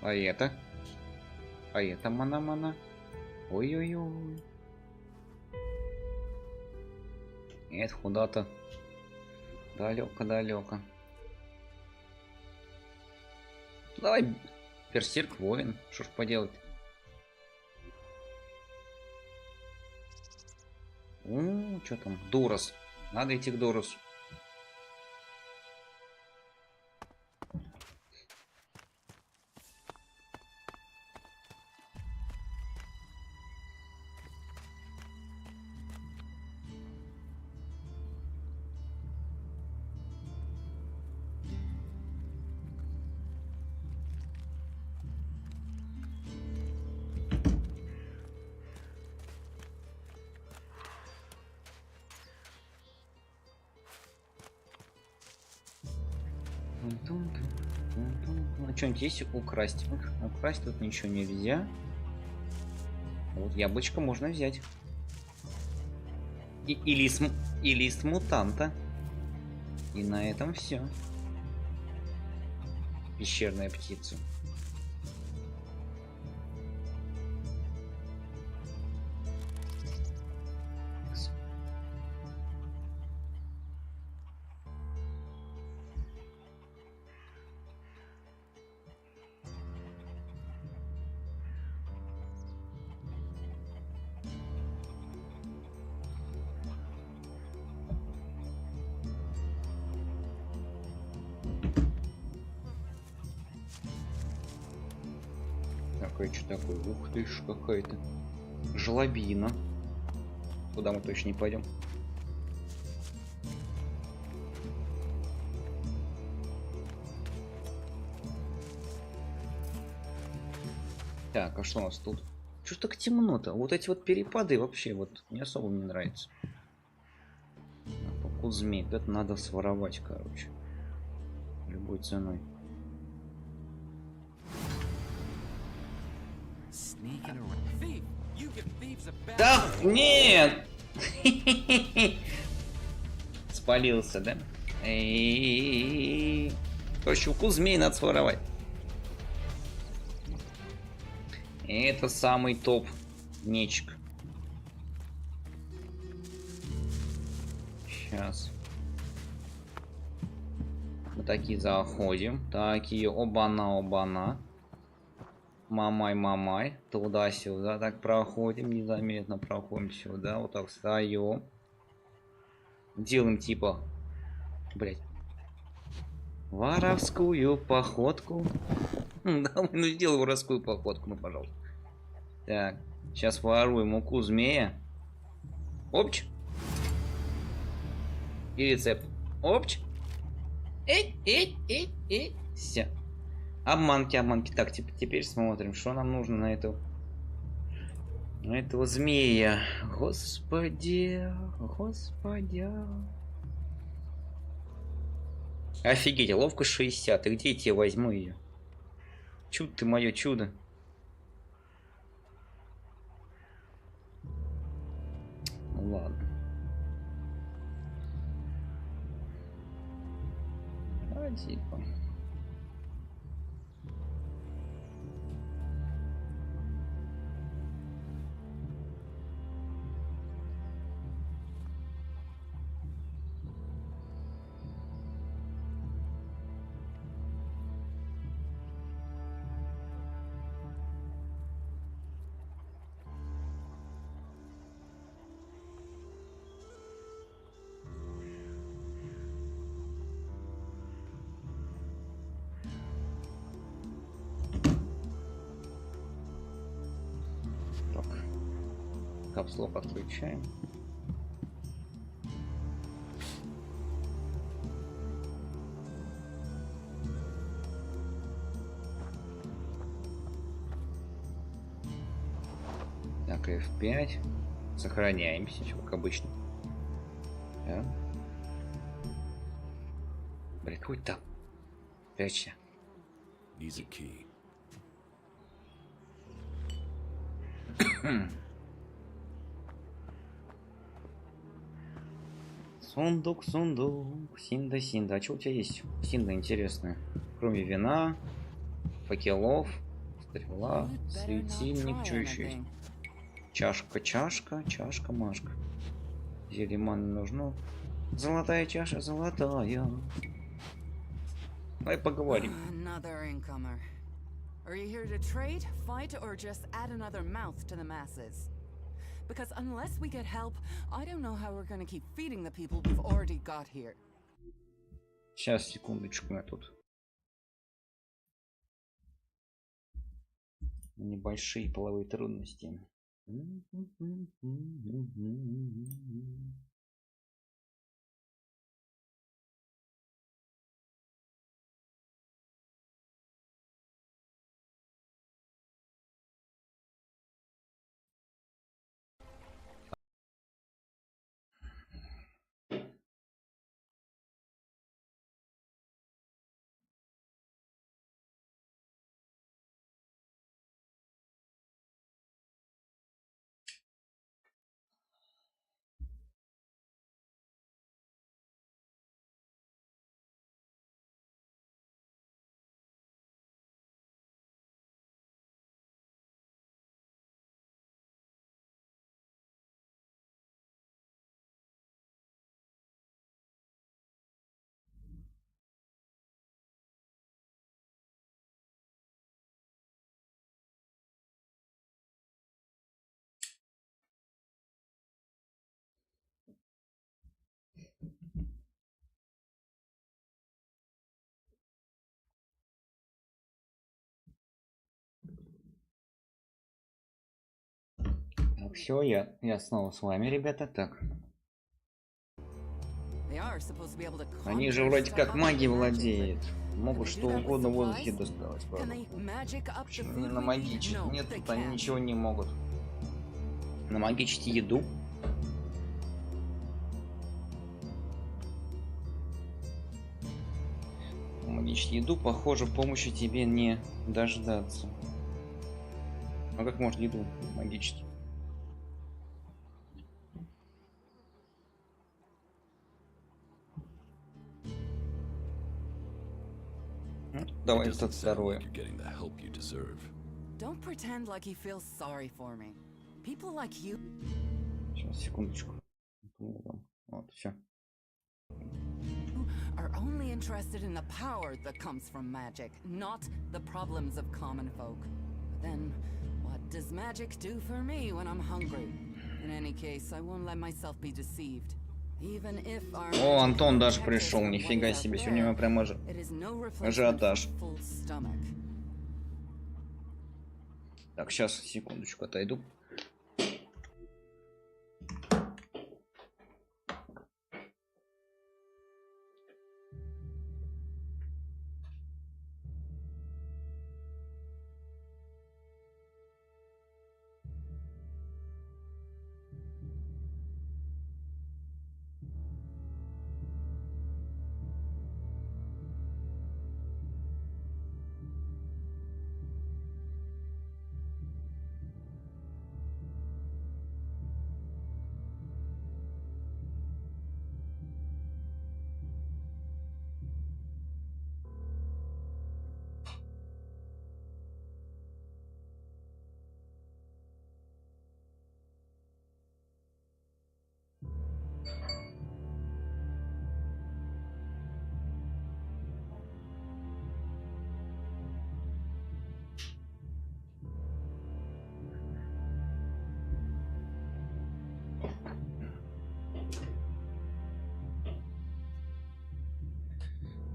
А это? А это мана-мана? Ой-ой-ой. Это куда-то далеко-далеко. Давай, берсерк воин. Что ж поделать? Что там? Дурос. Надо идти к Дуросу. Что-нибудь есть украсть? Украсть тут ничего нельзя. Вот яблочко можно взять. Или с мутанта. И на этом все. Пещерная птица. такое? Что такое? Ух ты ж, какая-то жлобина. Куда мы точно не пойдем. Так, а что у нас тут? Что ж так темно-то? Вот эти вот перепады вообще вот не особо мне нравятся. Покус змей. Это надо своровать, короче. Любой ценой. Да, нет! Спалился, да? Короче, укус змей надо своровать. Это самый топ нечик. Сейчас. Мы такие заходим. Такие, оба-на. Мамай. Туда-сюда. Так проходим. Незаметно проходим сюда. Вот так встаем. Делаем типа... Блять. Воровскую походку. Давай, ну сделай воровскую походку, ну пожалуйста. Так. Сейчас воруем муку змея. Опч. И рецепт. Опч. Все. Обманки. Так, теперь смотрим, что нам нужно на этого змея. Господи. Офигеть, ловкость 60. И где я тебе возьму ее? Чудо ты мое чудо. Ну ладно. Типа. Капслок отключаем. Так, F5. Сохраняемся, как обычно. Да. Блин, какой там? Прячься. Сундук, синда. А что у тебя есть? Синда интересная. Кроме вина, факелов, стрела, светильник, что еще есть? Чашка, Машка. Зелье маны нужно. Золотая чаша, золотая. Давай поговорим. Are you here to trade, fight, or just add another mouth to the masses? Because unless we get help, I don't know how we're going to keep feeding the people we've already got here. Сейчас, секундочку, я тут. Небольшие половые трудности. все, я снова с вами, ребята. Так. Они же вроде как магией владеют. Могут что угодно в воздухе доставать, правда. Почему не намагичить? Нет, тут они ничего не могут. Намагичить еду? Намагичить еду, похоже, помощи тебе не дождаться. А как можно еду магичить? Давай это второе. Don't pretend like you feel sorry for me. People like you. Сейчас, секундочку. Вот, все. Are only interested in the power that comes from magic, not the problems of common folk. But then, what does magic do for me when I'm hungry? In any case, I won't let myself be deceived. Even if our О, Антон даже пришел, нифига себе, сегодня у него прям ажиотаж. Так, сейчас, секундочку, отойду.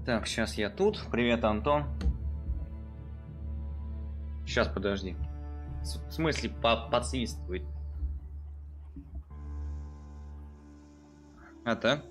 Так, сейчас я тут. Привет, Антон. Сейчас, подожди. В смысле, подсвистывает? А так?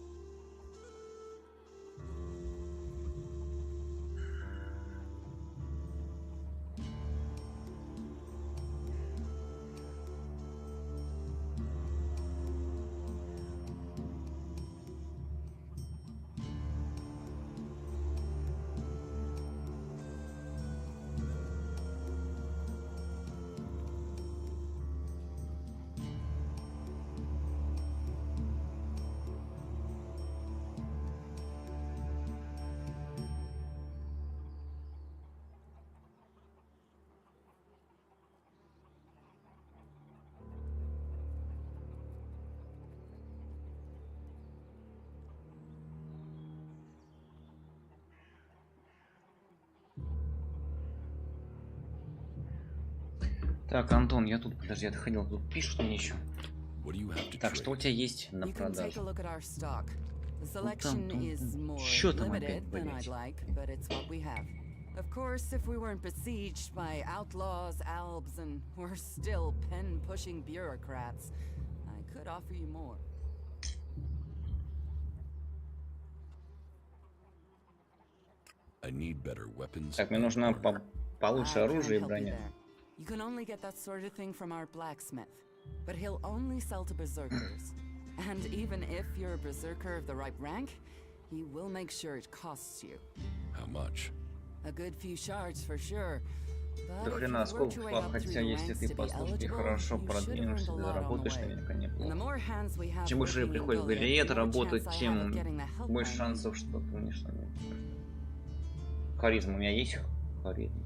Так, Антон, я тут, подожди, отходил, тут пишут мне еще. Так, что у тебя есть на продажу? Что там опять, блять? Of course, if we weren't besieged by outlaws, albs, and we're still pen-pushing bureaucrats, I could offer you more. Так, мне нужно получше оружие и броня. You can only get that sort of thing from our blacksmith, but he'll only sell to berserkers. And even if you're a berserker of the right rank, he will make sure it costs you. How much? A good few shards for sure. До хрена сколько, хотя если ты по службе хорошо продвинешься, ты заработаешь наверняка неплохо. Чем больше приходит в галеет работать, тем больше шансов, что ты умеешь. Харизма у меня есть? Харизма.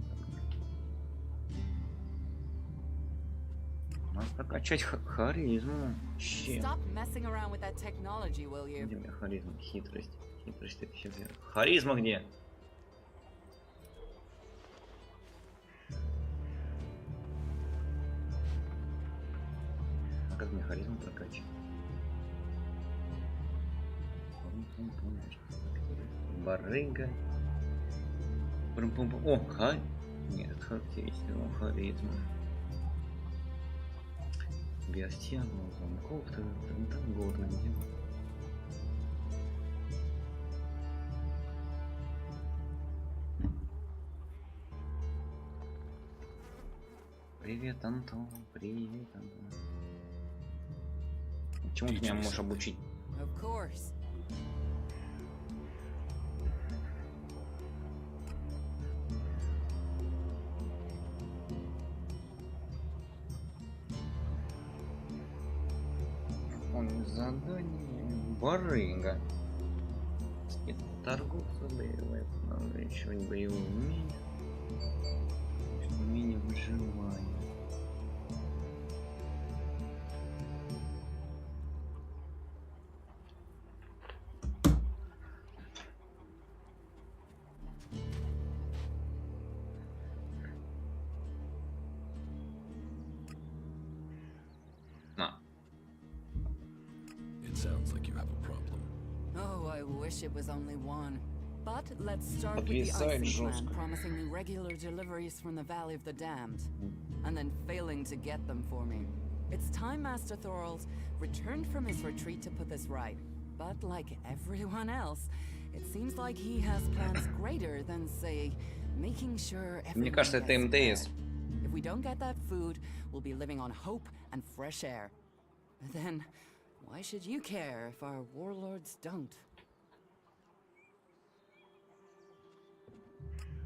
Надо прокачать харизму. Чем? Где у меня харизма? Хитрость. Хитрость это все где? Харизма где? А как мне харизму прокачать? Барыга. О, Нет, характеристика харизма. без тела, замков, там горным делом. Привет, Антон, привет, Антон. Чему ты меня можешь обучить? Of course. Задание барыга. Торговца боевая, еще боевое умение. Умение выживания. Sounds like you have a problem. Oh, I wish it was only one. But let's start with the icing plan, promising me regular deliveries from the Valley of the Damned, and then failing to get them for me. It's time Master Thorald returned from his retreat to put this right. But like everyone else, it seems like he has plans greater than, say, making sure everyone gets fed. If we don't get that food, we'll be living on hope and fresh air. Then, why should you care if our warlords don't?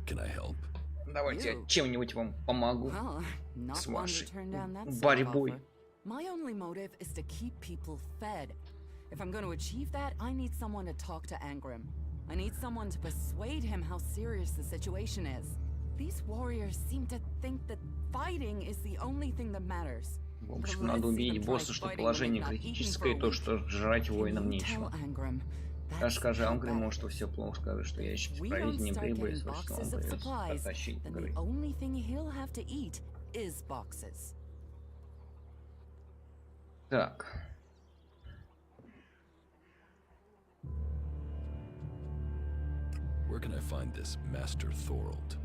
Can I help? Давайте я чем-нибудь вам помогу. Well, not С one to вашей turn down that борьбой. offer. My only motive is to keep people fed. If I'm going to achieve that, I need someone to talk to Angrim. I need someone to persuade him how serious the situation is. These warriors seem to think that fighting is the only thing that matters. В общем, надо убедить босса, что положение критическое, и то, что жрать воинам нечего. Скажи Ангриму, что все плохо, скажи, что ящик с провизией прибыли, что он придется потащить в горы. Так. Where can I find this Master Thorald?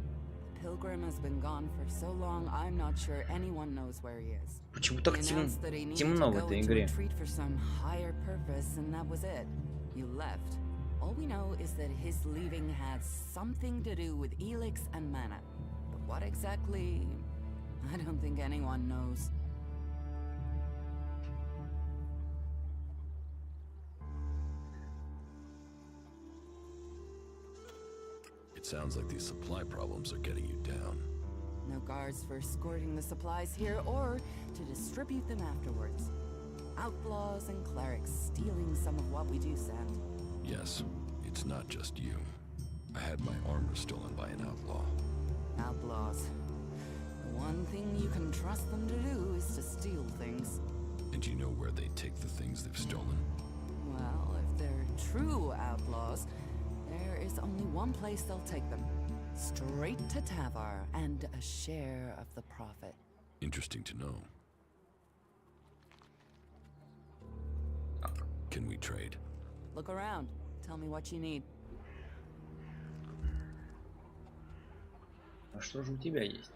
Pilgrim has been gone for so long, I'm not sure anyone knows where he is. Почему так темно в этой игре? For some higher purpose, and that was it. You left. All we know is that his leaving had something to do with ELEX and mana. But what exactly? I don't think anyone knows. It sounds like these supply problems are getting you down. No guards for escorting the supplies here or to distribute them afterwards. Outlaws and clerics stealing some of what we do send. Yes, it's not just you. I had my armor stolen by an outlaw. Outlaws. The one thing you can trust them to do is to steal things. And you know where they take the things they've stolen? Well, if they're true outlaws, there is only one place they'll take them. Straight to Tavar and a share of the profit. Interesting to know. Can we trade? Look around. Tell me what you need. А что же у тебя есть?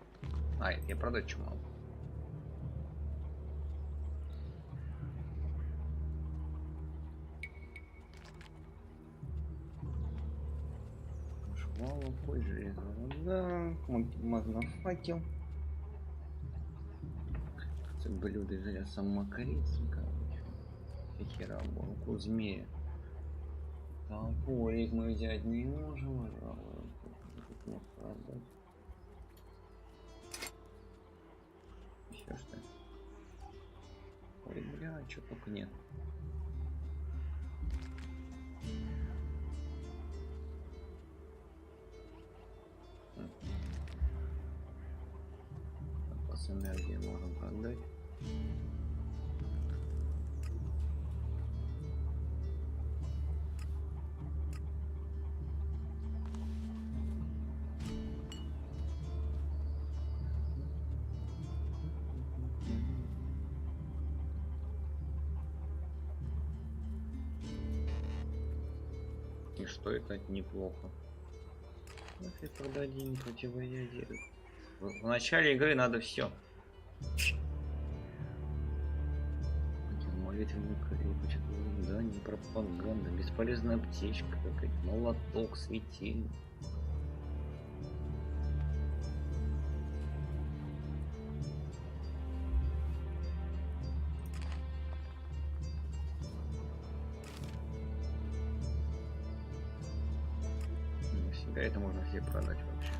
А, я продать что могу. Швалу, кой, железо, да, магнофакел. Блюдо из железа макарицинка. Хера, руку змея. Топорик мы взять не можем, продать. Еще что? Ой, бля, что только нет. Запас энергии можем продать. И что это неплохо. Если продадим противоядие. В начале игры надо все. Строительный крепость, да, не пропаганда, бесполезная аптечка какая-то, молоток, светильник. Всегда это можно себе продать вообще.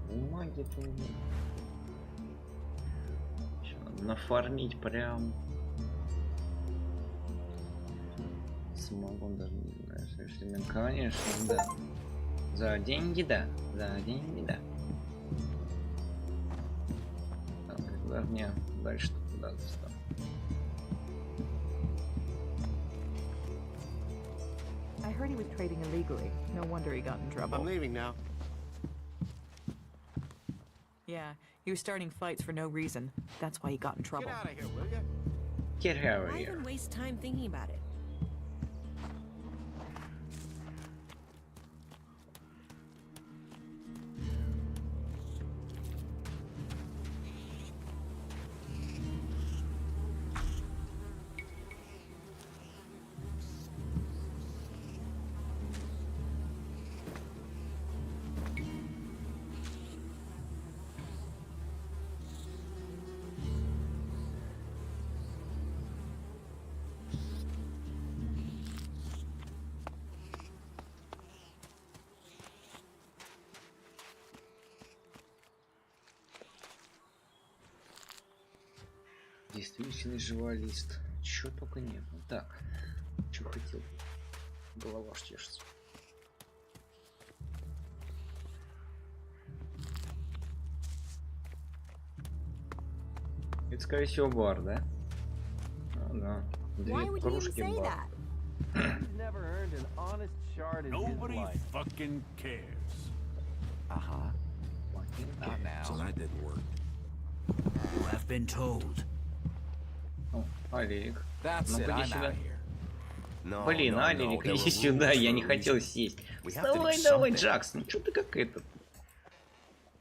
Бумаги-то надо нафармить прям. Самогон даже не знаю, совершенно. Конечно, да. За деньги, да. За деньги, да. Куда мне дальше куда достал? I heard he was trading illegally. No wonder he got in trouble. I'm leaving now. Yeah, he was starting fights for no reason. That's why he got in trouble. Get out of here, will ya? Get out of Why here. even waste time thinking about it? Действительный журналист. Чё только нет. Так, чё хотел? Голова аж чешется. Это, скорее всего, бар, да? А, да. Две кружки бар. Nobody fucking cares. Uh-huh. Not now. So that didn't work. You have been told. О, Алик. That's Ну, it, иди I'm сюда. out of here. No, Блин, no, Алик, no, there иди were сюда, rules я for не a хотел reason. сесть. We have to do Давай, давай, something. Джакс, ну чё ты как этот?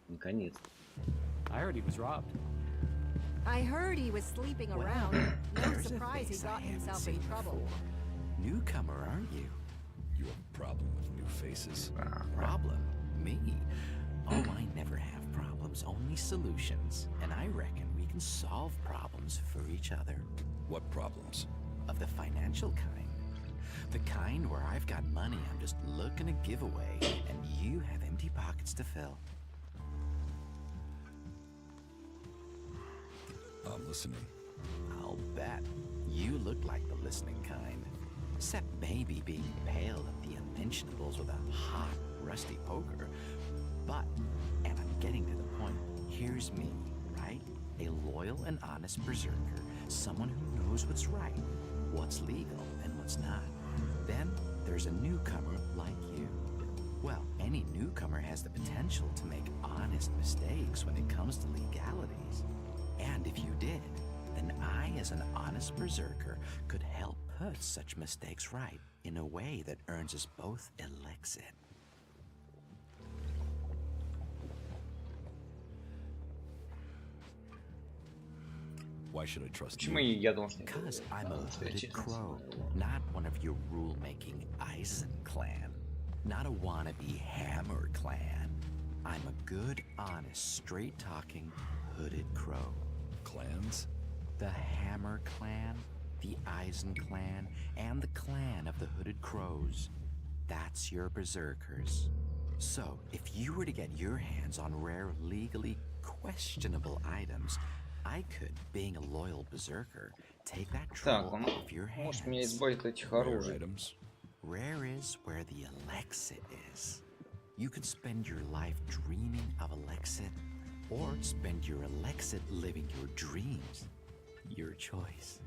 Наконец. I heard he was robbed. I heard he was sleeping Well, around. No there's a surprise he face I got haven't himself in seen trouble. before. Newcomer, aren't you? You have a problem with new faces. Problem? Me? Oh, I never have problems, only solutions. And I reckon we can solve problems for each other. What problems? Of the financial kind. The kind where I've got money I'm just looking to give away, and you have empty pockets to fill. I'm listening. I'll bet. You look like the listening kind. Except maybe being pale at the unmentionables with a hot, rusty poker. But, and I'm getting to the point, here's me, right? A loyal and honest berserker. Someone who knows what's right, what's legal, and what's not. Then, there's a newcomer like you. Well, any newcomer has the potential to make honest mistakes when it comes to legalities. And if you did, then I, as an honest berserker, could help put such mistakes right in a way that earns us both ELEX.it. Why should I trust Почему you? я должен? Because I'm a Потому что я hooded честно crow, знаю. not one of your rule-making Eisen clan, not a wannabe Hammer clan. I'm a good, honest, straight-talking, hooded crow. Clans? The Hammer clan, the Eisen clan, and the clan of the Hooded Crows. That's your berserkers. So, if you were to get your hands on rare, legally questionable items, I could, being a loyal berserker, take that Так, trouble он off your может меня hands. избавить от этих Rare оружий. items? Rare is where the ELEX.it is. You could spend your life dreaming of ELEX.it, or spend your ELEX.it living your dreams. Your choice.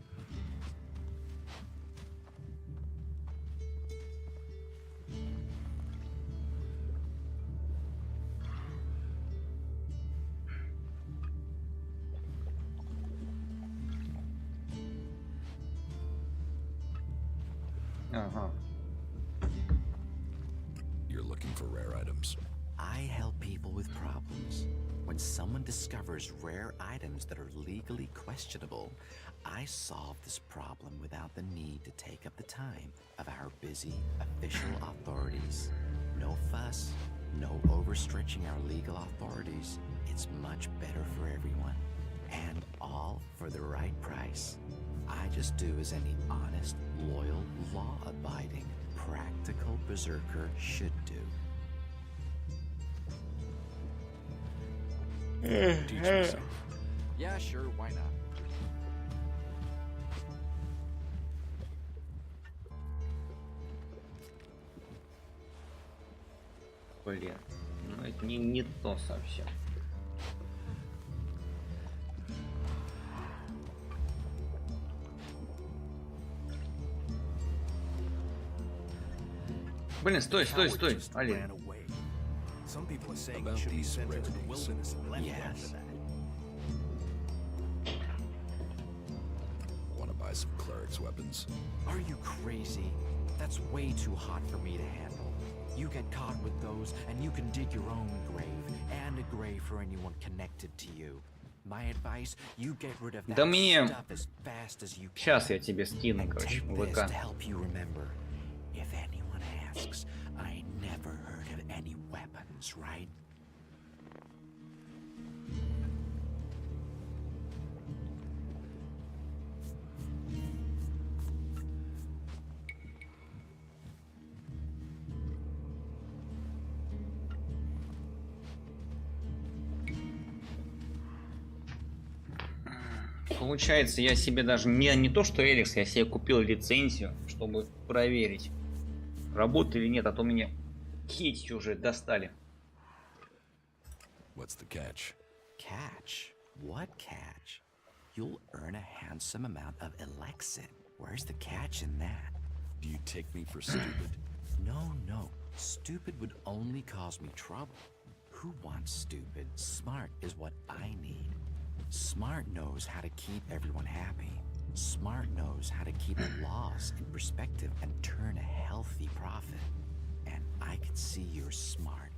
Ага. you're looking for rare items. I help people with problems. When someone discovers rare items that are legally questionable, I solve this problem without the need to take up the time of our busy official authorities. No fuss, no overstretching our legal authorities. It's much better for everyone. And all for the right price. I just do as any honest, loyal, law-abiding, practical berserker should do. Teach me some. Yeah, sure, why not? Блин, ну это не то совсем. Блин, стой, Алин. Some people are saying About he should be these sent into the rarities. wilderness and left Yes. after that. Want to buy some cleric's weapons? Are you crazy? That's way too hot for me to handle. You get caught with those, and you can dig your own grave, and a grave for anyone connected to you. My advice, you get rid of that Да мне... stuff as fast as you can. Сейчас я тебе скину, And короче, take в this ВК. to help you remember. If anyone asks, I never heard of any weapons, right? Получается, я себе даже не то, что Элекс, я себе купил лицензию, чтобы проверить, работает или нет, а то меня хейтить уже достали. What's the catch? Catch? What catch? You'll earn a handsome amount of elexit. Where's the catch in that? Do you take me for stupid? No. Stupid would only cause me trouble. Who wants stupid? Smart is what I need. Smart knows how to keep everyone happy. Smart knows how to keep the laws in perspective and turn a healthy profit. And I can see you're smart.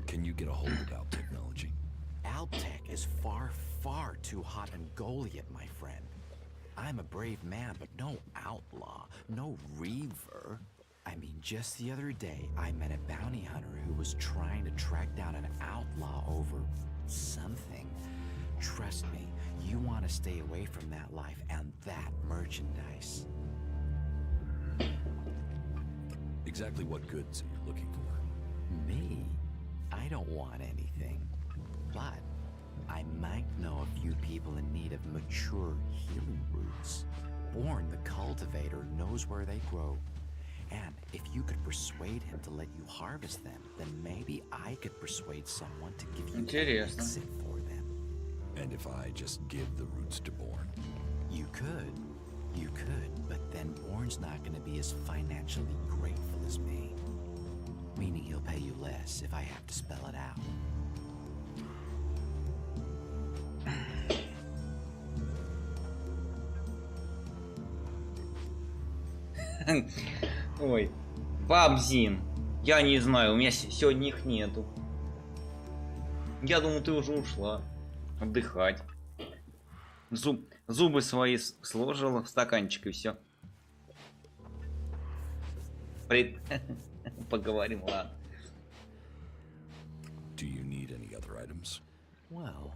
Can you get a hold of Alp technology? Alptech is far too hot and Goliath, my friend. I'm a brave man, but no outlaw, no reaver. I mean, just the other day, I met a bounty hunter who was trying to track down an outlaw over something. Trust me, you want to stay away from that life and that merchandise. Exactly what goods are you looking for? Me? I don't want anything. But I might know a few people in need of mature healing roots. Born the cultivator knows where they grow. And if you could persuade him to let you harvest them, then maybe I could persuade someone to give you Интересно. exit for them. And if I just give the roots to Born? You could, but then Born's not going to be as financially grateful as me. Meaning he'll pay you less if I have to spell it out. Ой, Бабзин, я не знаю, у меня сегодня их нету. Я думал, ты уже ушла отдыхать. Зубы свои сложила в стаканчик и все. Поговорим, ладно. Do you need any other items? Well,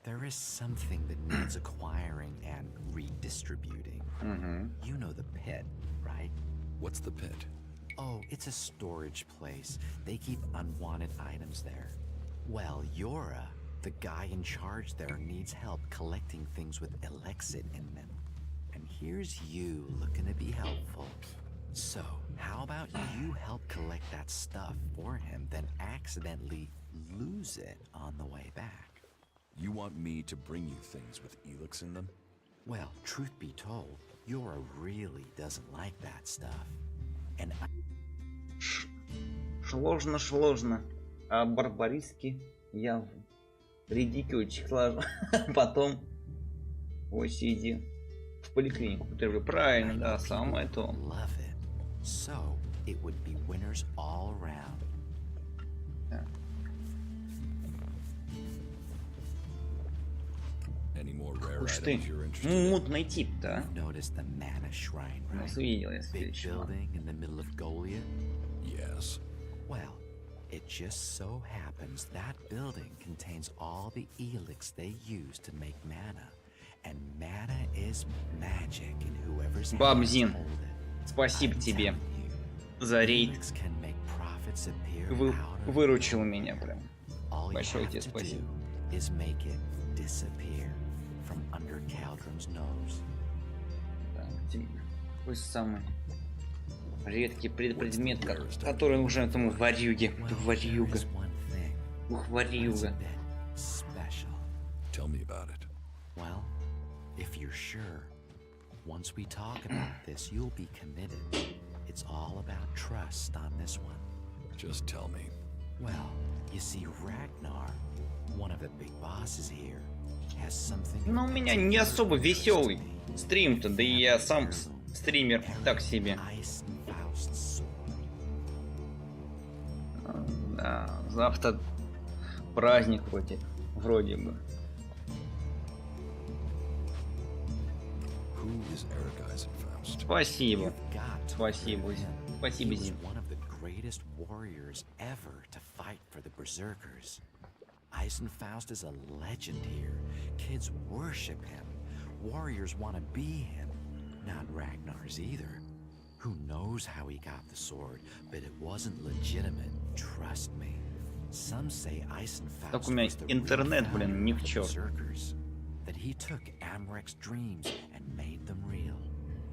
there is something that needs acquiring and redistributing. You know the pit, right? What's the pit? Oh, it's a storage place. They keep unwanted items there. Well, Yora, the guy in charge there, needs help collecting things with elexit in them. And here's you looking to be helpful. So, how about you help collect that stuff for him, then accidentally lose it on the way back? You want me to bring you things with Elex in them? Well, truth be told, Yora really doesn't like that stuff. And I... Сложно. А барбариски я в редикюльчик ложу. Потом Ось иди в поликлинику. Ты же правильно, да, самое то. Love it. So it would be winners all around. Да. Any more rare Уж items ты, you're interested in? мутный тип-то, а? Notice the mana shrine, right? Нас увидел, я Big встречу. building in the middle of Goliath. Yes. Well, it just so happens that building contains all the elix they use to make mana. And mana is magic in whoever's hands Бабзин, hold it. спасибо I'm тебе telling you, за рейд. elix can make profits appear Вы out of выручил меня прям. All you Большое have тебе to спасибо. do is make it disappear from under Caldron's nose. Так, какой самый редкий предмет, который нужен этому варюге. Варюга. There is one thing Ух, that's a варюга. bit special. Tell me about it. Well, if you're sure, once we talk about this, you'll be committed. It's all about trust on this one. Just tell me. Well, you see, Ragnar, one of the big bosses here, has something. Но у меня не особо веселый стрим-то, да и я сам стример так себе. Eisenfaust's sword. Да, завтра праздник вроде бы. Who is Eric Eisenfaust? Спасибо. You've got to Спасибо. know him. Спасибо, He was Зин. one of the greatest warriors ever to fight for the Berserkers. Eisenfaust is a legend here. Kids worship him. Warriors want to be him. Not Ragnar's either. Who knows how he got the sword, but it wasn't legitimate, trust me. Some say Eisenfaust Так у меня was the интернет, real блин, founder ни of к the черту. Berserkers. That he took Amrek's dreams and made them real.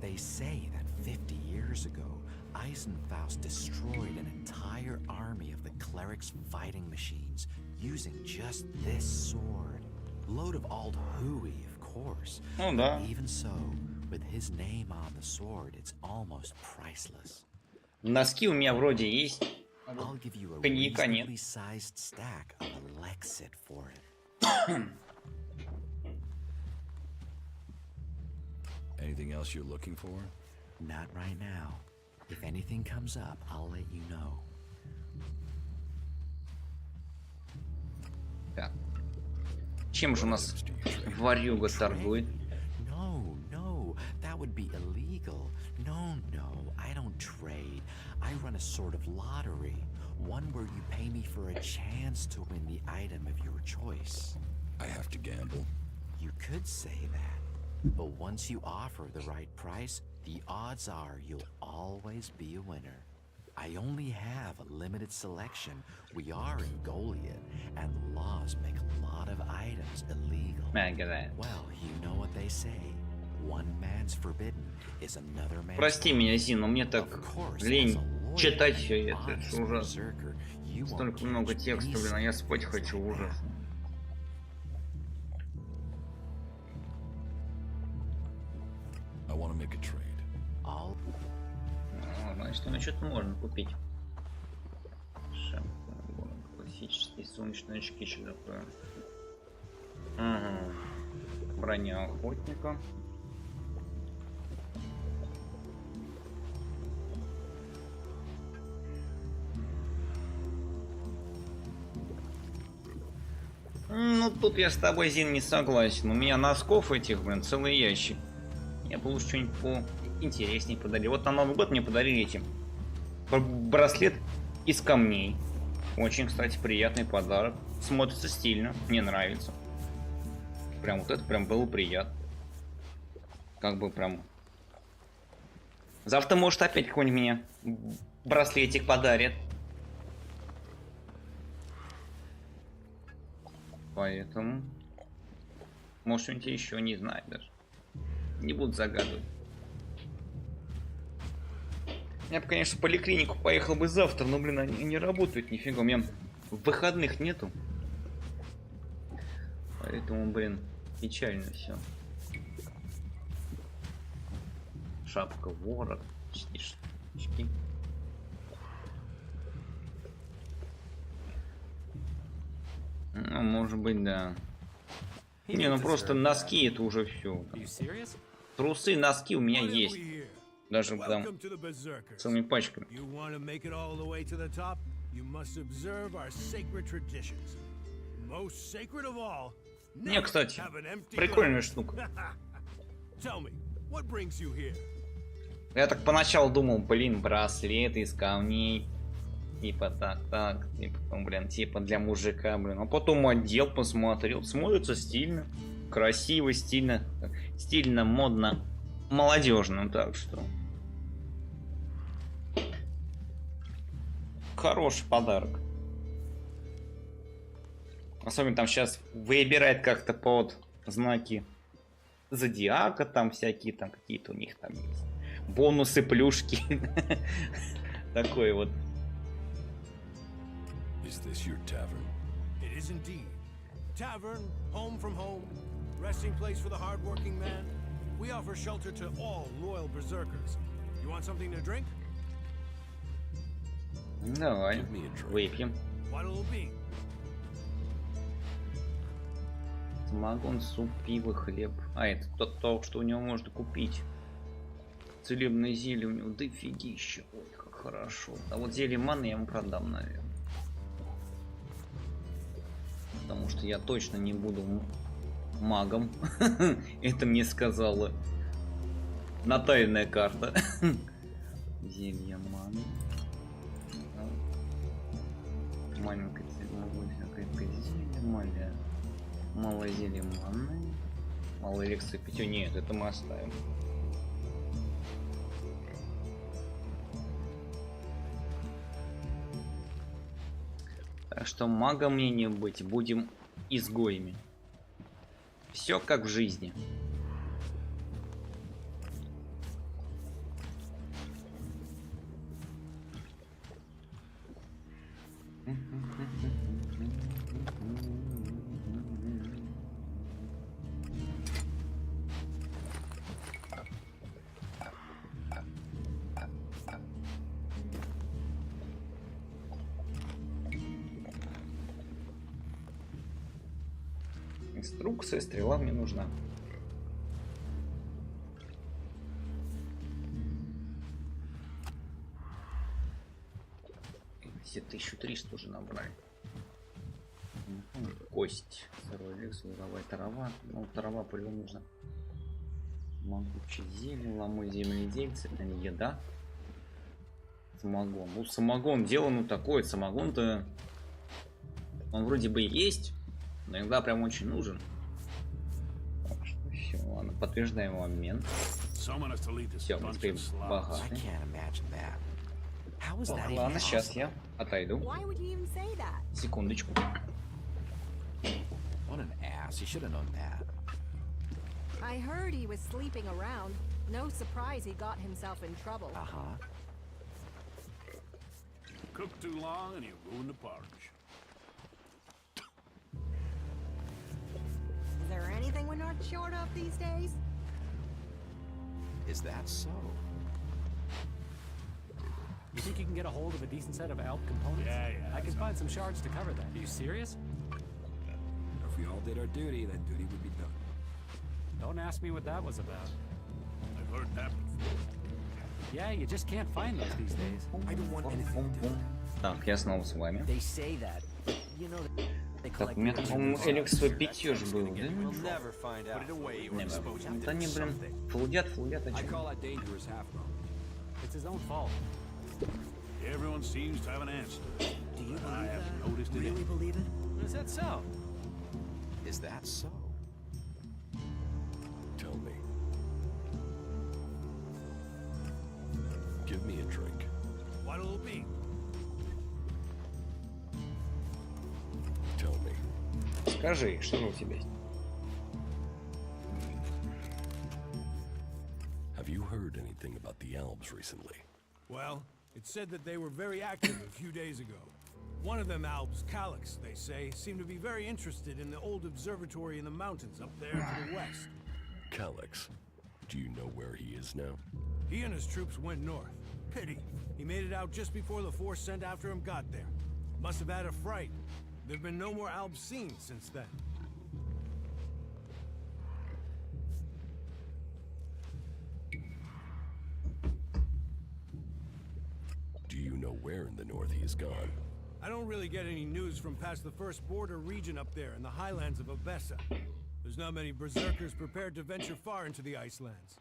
They say that 50 years ago, Eisenfaust destroyed an entire army of the clerics' fighting machines using just this sword. Load of old hooey, of course. Ну But да. even so, with his name on the sword, it's almost priceless. Носки у меня вроде есть. I'll give you a Коньяка нет. reasonably sized stack of Elexit for it. Anything else you're looking for? Not right now. If anything comes up, I'll let you know. Так. Чем же у нас варюга торгует? No, that would be illegal. No, I don't trade. I run a sort of lottery. One where you pay me for a chance to win the item of your choice. I have to gamble. You could say that. But once you offer the right price, the odds are you'll always be a winner. I only have a limited selection. We are in Goliath, and the laws make a lot of items illegal. Well, you know what they say. One man's forbidden is another man's. Прости меня, Зин, но мне так лень читать все это. Это ужасно. Столько много текста, блин, а я спать хочу, ужасно. I want to make a trade. Ну, значит, мне что-то можно купить. Шампунь, классические солнечные очки, что такое. Ага. Броня охотника. Ну, тут я с тобой, Зин, не согласен. У меня носков этих, блин, целый ящик. Я бы лучше что-нибудь поинтереснее подарил. Вот на Новый год мне подарили эти браслет из камней. Очень, кстати, приятный подарок. Смотрится стильно, мне нравится. Прям вот это прям было приятно. Как бы прям... Завтра, может, опять какой-нибудь мне браслетик подарит. Поэтому... Может, что-нибудь еще не знаю даже. Не буду загадывать. Я бы, конечно, в поликлинику поехал бы завтра, но, блин, они не работают нифига. У меня выходных нету. Поэтому, блин, печально все. Шапка ворот. Очки. Ну, может быть, да. Не, ну просто носки это уже все. Трусы, носки у меня есть. Даже там целыми пачками. Не, кстати, прикольная штука. Я так поначалу думал, блин, браслеты из камней. Типа так, и потом, блин, типа для мужика, блин. А потом одел, посмотрел. Смотрится стильно, красиво, стильно, модно, молодежно, так что. Хороший подарок. Особенно там сейчас выбирает как-то под знаки зодиака, там всякие, там какие-то у них там есть бонусы, плюшки. Такой вот. Is this your tavern? It is indeed. Tavern, home from home, resting place for the hard-working man. We offer shelter to all loyal berserkers. You want something to drink? Давай, выпьем. What'll it be? Самогон, суп, пиво, хлеб. А, это то, что у него можно купить. Целебное зелье у него дофигища. Ой, как хорошо. А вот зелье маны я ему продам, наверное. Потому что я точно не буду магом. Это мне сказала натальная карта. Зелье маны. Маленькое зелье, мало зелья маны. Мало эликса питья. Нет, это мы оставим. Так что магом мне не быть, будем изгоями. Все как в жизни. Инструкция, стрела мне нужна. Все 1300 уже набрали. Кость, сырой лес, луговая трава. Ну, трава по-любому нужна. Могучее зелье, ломой земледельцы, это не еда. Самогон. Ну, самогон дело, ну такой, самогон-то он вроде бы и есть. Но иногда прям очень нужен. Так что все, ладно, подтверждаем обмен. Все, мы теперь богаты. Так, ладно, сейчас я отойду. Секундочку. I heard he was sleeping around. No surprise he got himself in trouble. Cook too long and you ruin the porridge. Is there anything we're not short of these days? Is that so? You think you can get a hold of a decent set of alp components? Yeah. I can find some shards to cover that. Are you serious? If we all did our duty, that duty would be done. Don't ask me what that was about. I've heard that before. Yeah, you just can't find those these days. I don't want anything to do. Так, я снова с вами. They say that, but you know that. Так, у меня, по-моему, ELEX.Питье же был, да? Да не, блин, флудят, о чем? It's his own fault. Everyone seems to have an answer. Do you I haven't noticed it. really believe it? Is that so? Is that so? Tell me. Give me a drink. What'll it be? Tell me. Скажи, что у тебя есть? Have you heard anything about the Alps recently? Well, it's said that they were very active a few days ago. One of them Alps, Calyx, they say, seemed to be very interested in the old observatory in the mountains up there to the west. Calyx. Do you know where he is now? He and his troops went north. Pity. He made it out just before the force sent after him got there. Must have had a fright. There've been no more Alps seen since then. know where in the north he is gone. I don't really get any news from past the first border region up there in the highlands of Abessa. There's not many berserkers prepared to venture far into the Icelands.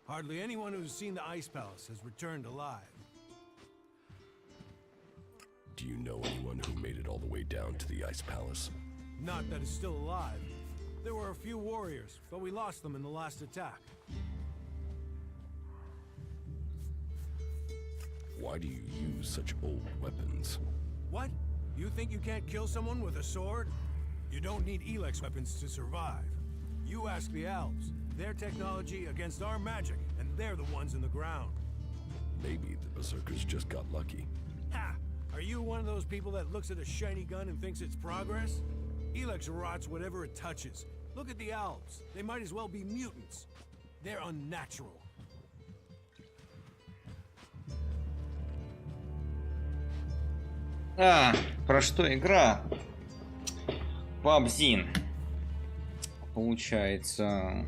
Hardly anyone who's seen the Ice Palace has returned alive. Do you know anyone who made it all the way down to the Ice Palace? Not that is still alive. There were a few warriors, but we lost them in the last attack. Why do you use such old weapons? What? You think you can't kill someone with a sword? You don't need ELEX weapons to survive. You ask the elves. Their technology against our magic, and they're the ones in the ground. Maybe the berserkers just got lucky. Ha! Are you one of those people that looks at a shiny gun and thinks it's progress? ELEX rots whatever it touches. Look at the elves. They might as well be mutants. They're unnatural. Про что игра? PUBG. Получается,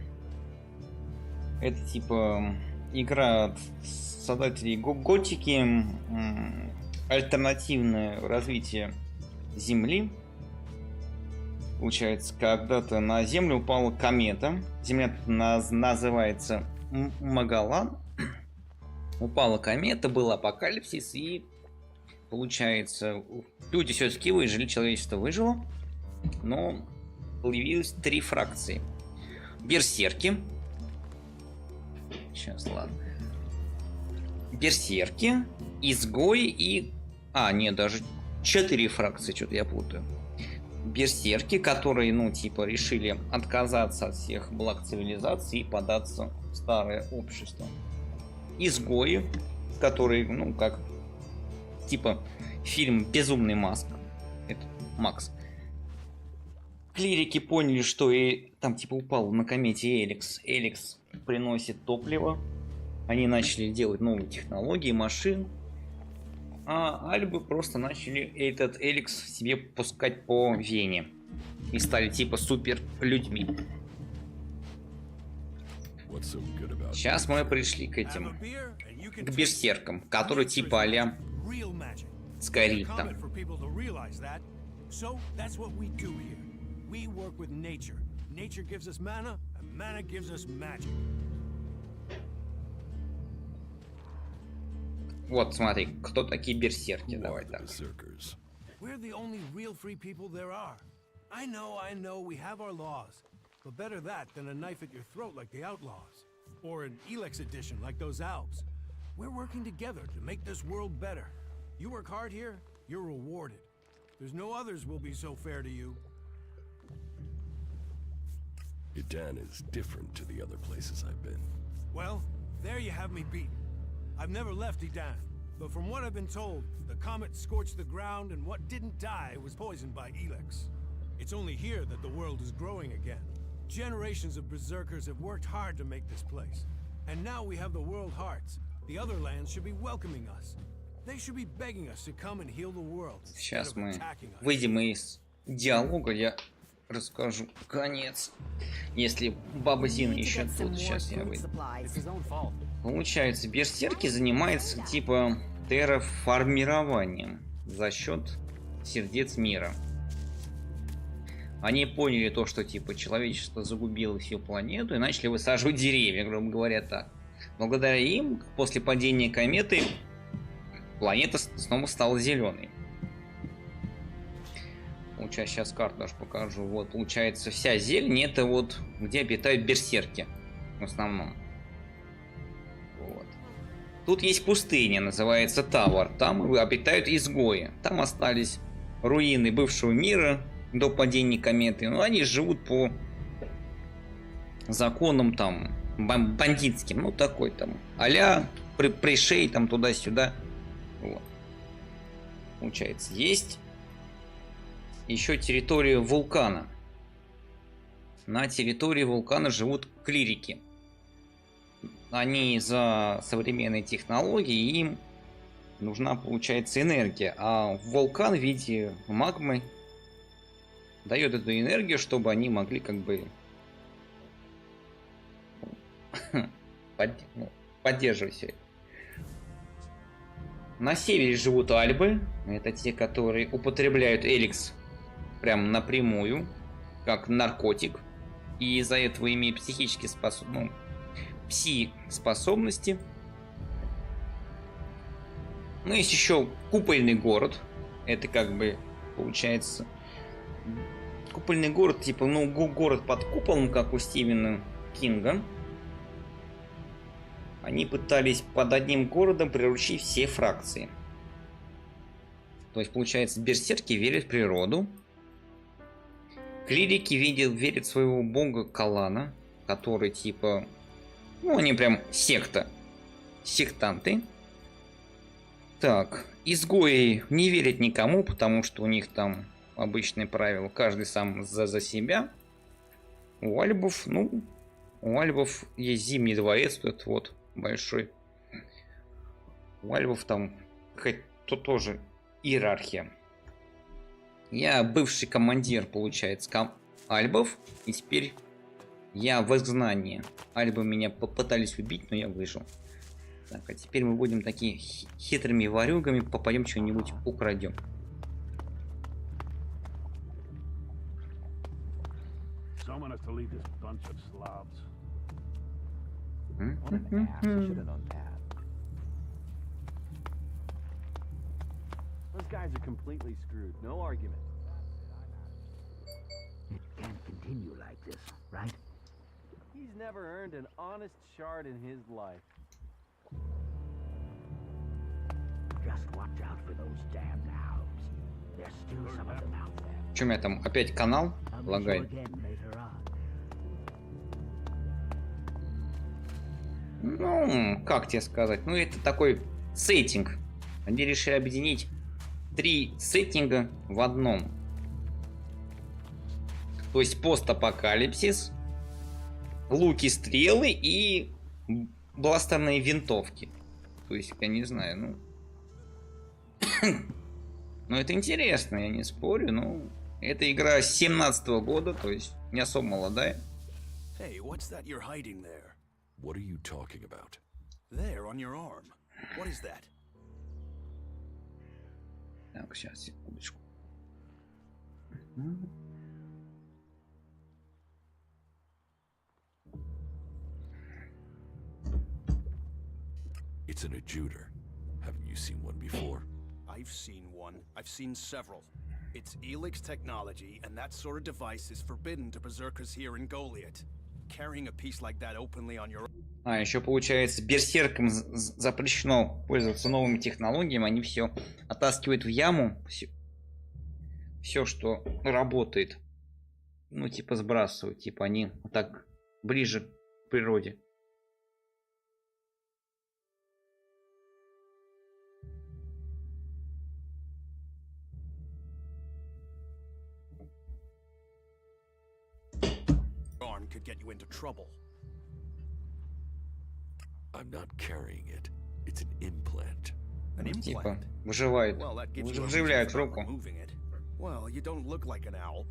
это типа игра от создателей готики, альтернативное развитие Земли. Получается, когда-то на Землю упала комета. Земля называется Магалан. Упала комета, был апокалипсис, и получается, люди все-таки выжили, человечество выжило, но появилось 3 фракции. Берсерки. Сейчас, ладно. Берсерки, изгои и... нет, даже 4 фракции, что-то я путаю. Берсерки, которые, решили отказаться от всех благ цивилизации и податься в старое общество. Изгои, которые, как... Типа фильм «Безумный Маск». Это Макс. Клирики поняли, что там упал на комете Элекс. Элекс приносит топливо. Они начали делать новые технологии, машин. А альбы просто начали этот Элекс себе пускать по вене. И стали супер людьми. Сейчас мы пришли к этим. К берсеркам, которые а-ля Скайрим там. Вот, смотри, кто такие берсерки, давай так. We're the only real free people there are. I know, we have our laws. But better that than a knife at your throat like the outlaws. Or an ELEX edition like those elves. We're working together to make this world better. You work hard here, you're rewarded. There's no others will be so fair to you. Idan is different to the other places I've been. Well, there you have me beaten. I've never left Idan, but from what I've been told, the comet scorched the ground and what didn't die was poisoned by ELEX. It's only here that the world is growing again. Generations of berserkers have worked hard to make this place. And now we have the world hearts. The other lands should be welcoming us. They should be begging us to come and heal the world. Сейчас мы выйдем из диалога, я расскажу конец. Если баба Зина еще тут, сейчас я выйду. Получается, берсерки занимаются терраформированием за счет сердец мира. Они поняли то, что человечество загубило всю планету и начали высаживать деревья, грубо говоря, так. Благодаря им, после падения кометы, планета снова стала зеленой. Получается, сейчас карту даже покажу. Вот, получается, вся зелень — это вот где обитают берсерки в основном. Вот. Тут есть пустыня, называется Тавар. Там обитают изгои. Там остались руины бывшего мира до падения кометы. Но они живут по законам там бандитским. Такой там а-ля пришей там туда-сюда. Вот. Получается, есть еще территория вулкана. На территории вулкана живут клирики. Они за современные технологии, им нужна, получается, энергия. А вулкан в виде магмы дает эту энергию, чтобы они могли поддерживать все это. На севере живут альбы. Это те, которые употребляют эликс прям напрямую, как наркотик. И из-за этого имеют психические пси-способности. Ну, есть еще купольный город. Это как бы получается купольный город, типа, ну, город под куполом, как у Стивена Кинга. Они пытались под одним городом приручить все фракции. То есть, получается, берсерки верят в природу. Клирики верят в своего бога Калана, который, типа, ну, они прям секта. Сектанты. Так, изгои не верят никому, потому что у них там обычные правила. Каждый сам за себя. У альбов, ну, у альбов есть Зимний дворец, этот вот большой. У альбов там то тоже иерархия. Я бывший командир, получается, альбов, и теперь я в изгнании. Альбы меня попытались убить, но я выжил. Так, а теперь мы будем такими хитрыми ворюгами, попадем что-нибудь украдем. Those guys are completely screwed. No argument. It can't continue like this, right? He's never earned an honest shard in his life. Just watch out for those damned owls. There's still some of them out there. Что у меня там опять канал лагает? Ну, как тебе сказать? Ну, это такой сеттинг. Они решили объединить 3 сеттинга в одном. То есть постапокалипсис, луки, стрелы и бластерные винтовки. То есть, я не знаю, ну... Ну, это интересно, я не спорю, но... Это игра с 17-го года, то есть не особо молодая. Hey, what's that you're hiding there? What are you talking about? There, on your arm. What is that? Так, сейчас, секундочку. It's an adjuter. Haven't you seen one before? I've seen one. I've seen several. It's ELEX technology, and that sort of device is forbidden to berserkers here in Goliath. Carrying a piece like that openly on your... А, еще получается, берсеркам запрещено пользоваться новыми технологиями, они все оттаскивают в яму, все, что работает, ну, типа сбрасывают, типа они так ближе к природе. Could get you into trouble. I'm not carrying it. It's an implant. An implant? Типа выживает, вживляют в руку. Well, you don't look like an owl.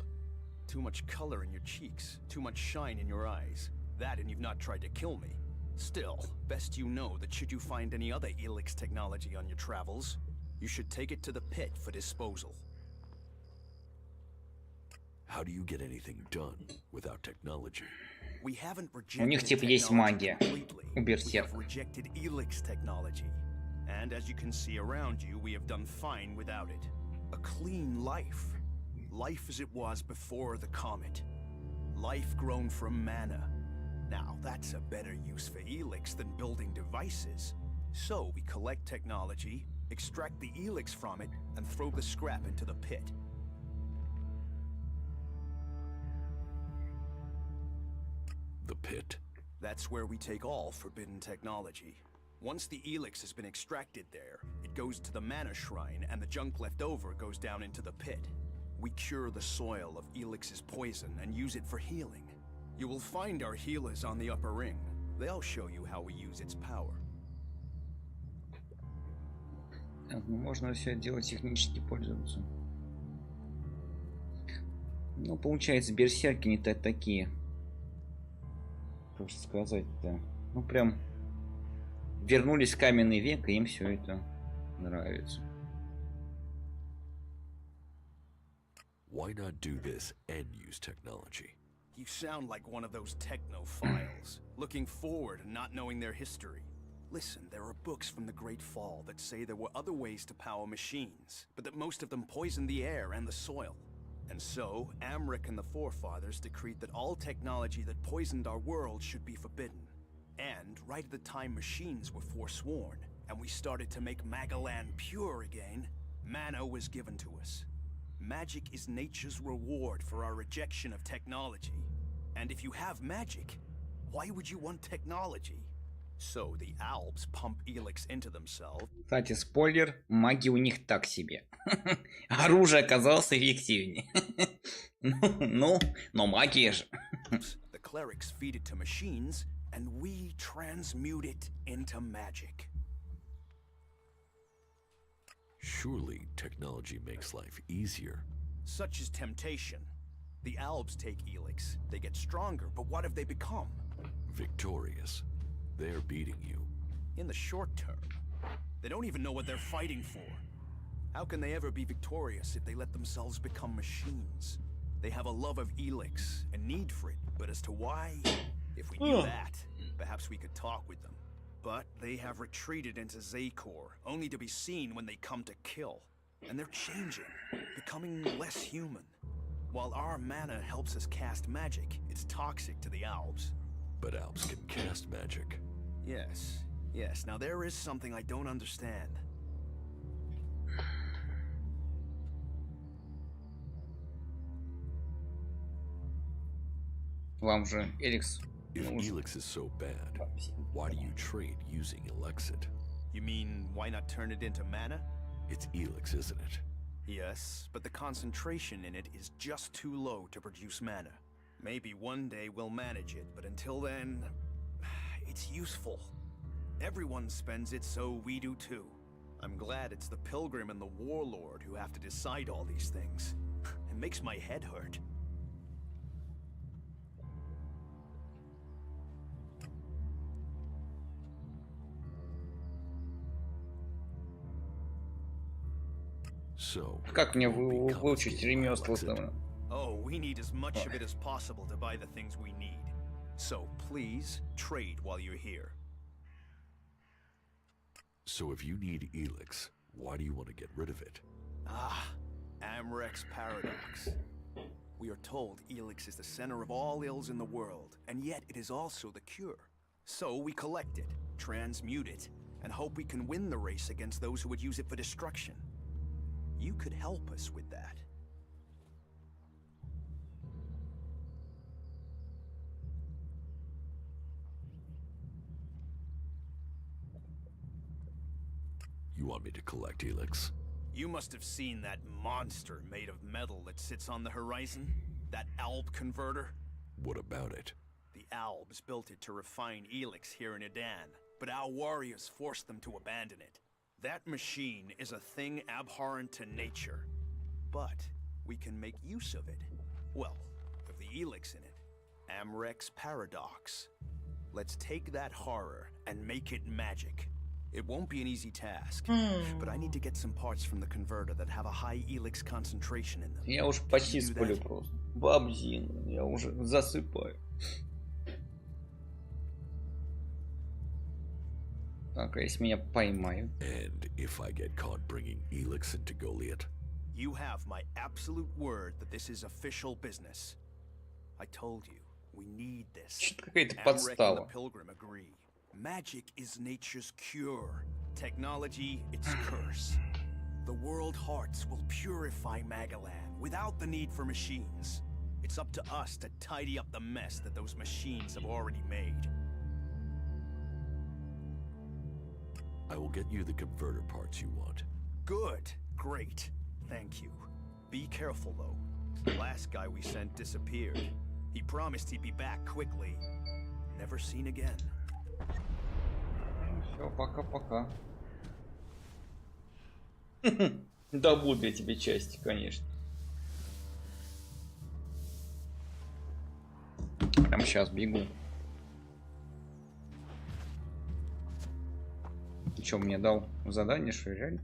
Too much color in your cheeks, too much shine in your eyes. That and you've not tried to kill me. Still, best you know that should you find any other ELEX technology on your travels, you should take it to the pit for disposal. How do you get anything done without technology? We haven't У них типа есть магия у берсерков. rejected ELEX technology. And as you can see around you, we have done fine without it. A clean life. Life as it was before the comet. Life grown from mana. Now, that's a better use for ELEX than building devices. So we collect technology, extract the ELEX from it, and throw the scrap into the pit. The pit? That's where we take all forbidden technology. Once the ELEX has been extracted there, it goes to the mana shrine, and the junk left over goes down into the pit. We cure the soil of ELEX's poison and use it for healing. You will find our healers on the upper ring. They'll show you how we use its power. Можно все делать технически пользоваться. Ну, получается, берсерки не такие. Как сказать-то? Ну, прям вернулись в каменный век, и им все это нравится. Why not do this and use technology? You sound like one of those technophiles, looking forward and not knowing their history. Listen, there are books from the Great Fall that say there were other ways to power machines, but that most of them poisoned the air and the soil. And so, Amric and the Forefathers decreed that all technology that poisoned our world should be forbidden. And right at the time machines were forsworn, and we started to make Magalan pure again, mana was given to us. Magic is nature's reward for our rejection of technology. And if you have magic, why would you want technology? So the Alps pump ELEX into themselves. Кстати, спойлер, маги у них так себе. Оружие оказалось эффективнее. Но магия же. The clerics feed it to machines, and we transmute it into magic. Surely technology makes life easier. Such is temptation. The Alps take ELEX, they get stronger, but what have they become? Victorious. They're beating you. In the short term. They don't even know what they're fighting for. How can they ever be victorious if they let themselves become machines? They have a love of ELEX, a need for it, but as to why, if we knew that, perhaps we could talk with them. But they have retreated into Zakor, only to be seen when they come to kill. And they're changing, becoming less human. While our mana helps us cast magic, it's toxic to the Alps. But Alps can cast magic. Yes. Now there is something I don't understand. Вам же Элекс. If ELEX is so bad, why do you trade using ELEXit? You mean, why not turn it into mana? It's ELEX, isn't it? Yes, but the concentration in it is just too low to produce mana. Maybe one day we'll manage it, but until then, it's useful. Everyone spends it, so we do too. I'm glad it's the Pilgrim and the Warlord who have to decide all these things. It makes my head hurt. So, как мне выучить ремёсла? Oh, we need as much of it as possible to buy the things we need. So please, trade while you're here. So if you need ELEX, why do you want to get rid of it? Amric's paradox. We are told ELEX is the center of all ills in the world, and yet it is also the cure. So we collect it, transmute it, and hope we can win the race against those who would use it for destruction. You could help us with that. You want me to collect ELEX? You must have seen that monster made of metal that sits on the horizon? That Alb converter? What about it? The Albs built it to refine ELEX here in Edan, but our warriors forced them to abandon it. That machine is a thing abhorrent to nature. But we can make use of it. Well, of the ELEX in it. Amric's paradox. Let's take that horror and make it magic. It won't be an easy task, but I need to get some parts from the converter that have a high ELEX concentration in them. Я уже почти сплю просто. Бабзин, я уже засыпаю. Так, а если меня поймают? And if I get caught bringing ELEX into Goliath? You have my absolute word that this is official business. I told you, we need this. Какая-то Amric and the подстава. Pilgrim agree. Magic is nature's cure. Technology, its curse. The world hearts will purify Magalan without the need for machines. It's up to us to tidy up the mess that those machines have already made. I will get you the converter parts you want. Good. Great. Thank you. Be careful, though. The last guy we sent disappeared. He promised he'd be back quickly. Never seen again. Все, пока-пока. Да буду я тебе части, конечно. Прям сейчас бегу. Что, мне дал задание, что ли, реально?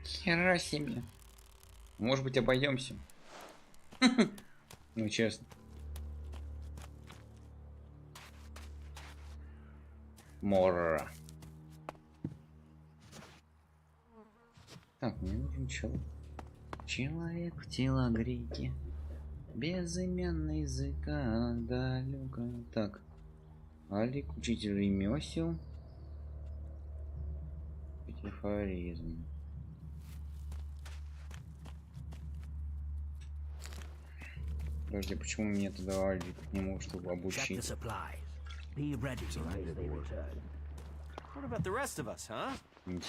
Хера себе. Может быть, обойдемся. Ну, честно. Мора. Так, мне нужен человек в телогрейке. Безымянный языка далека. Так. Алик, учитель ремесел. Пятифоризм. Подожди, почему мне тогда Алик не может чтобы обучить? What about the rest of us, huh?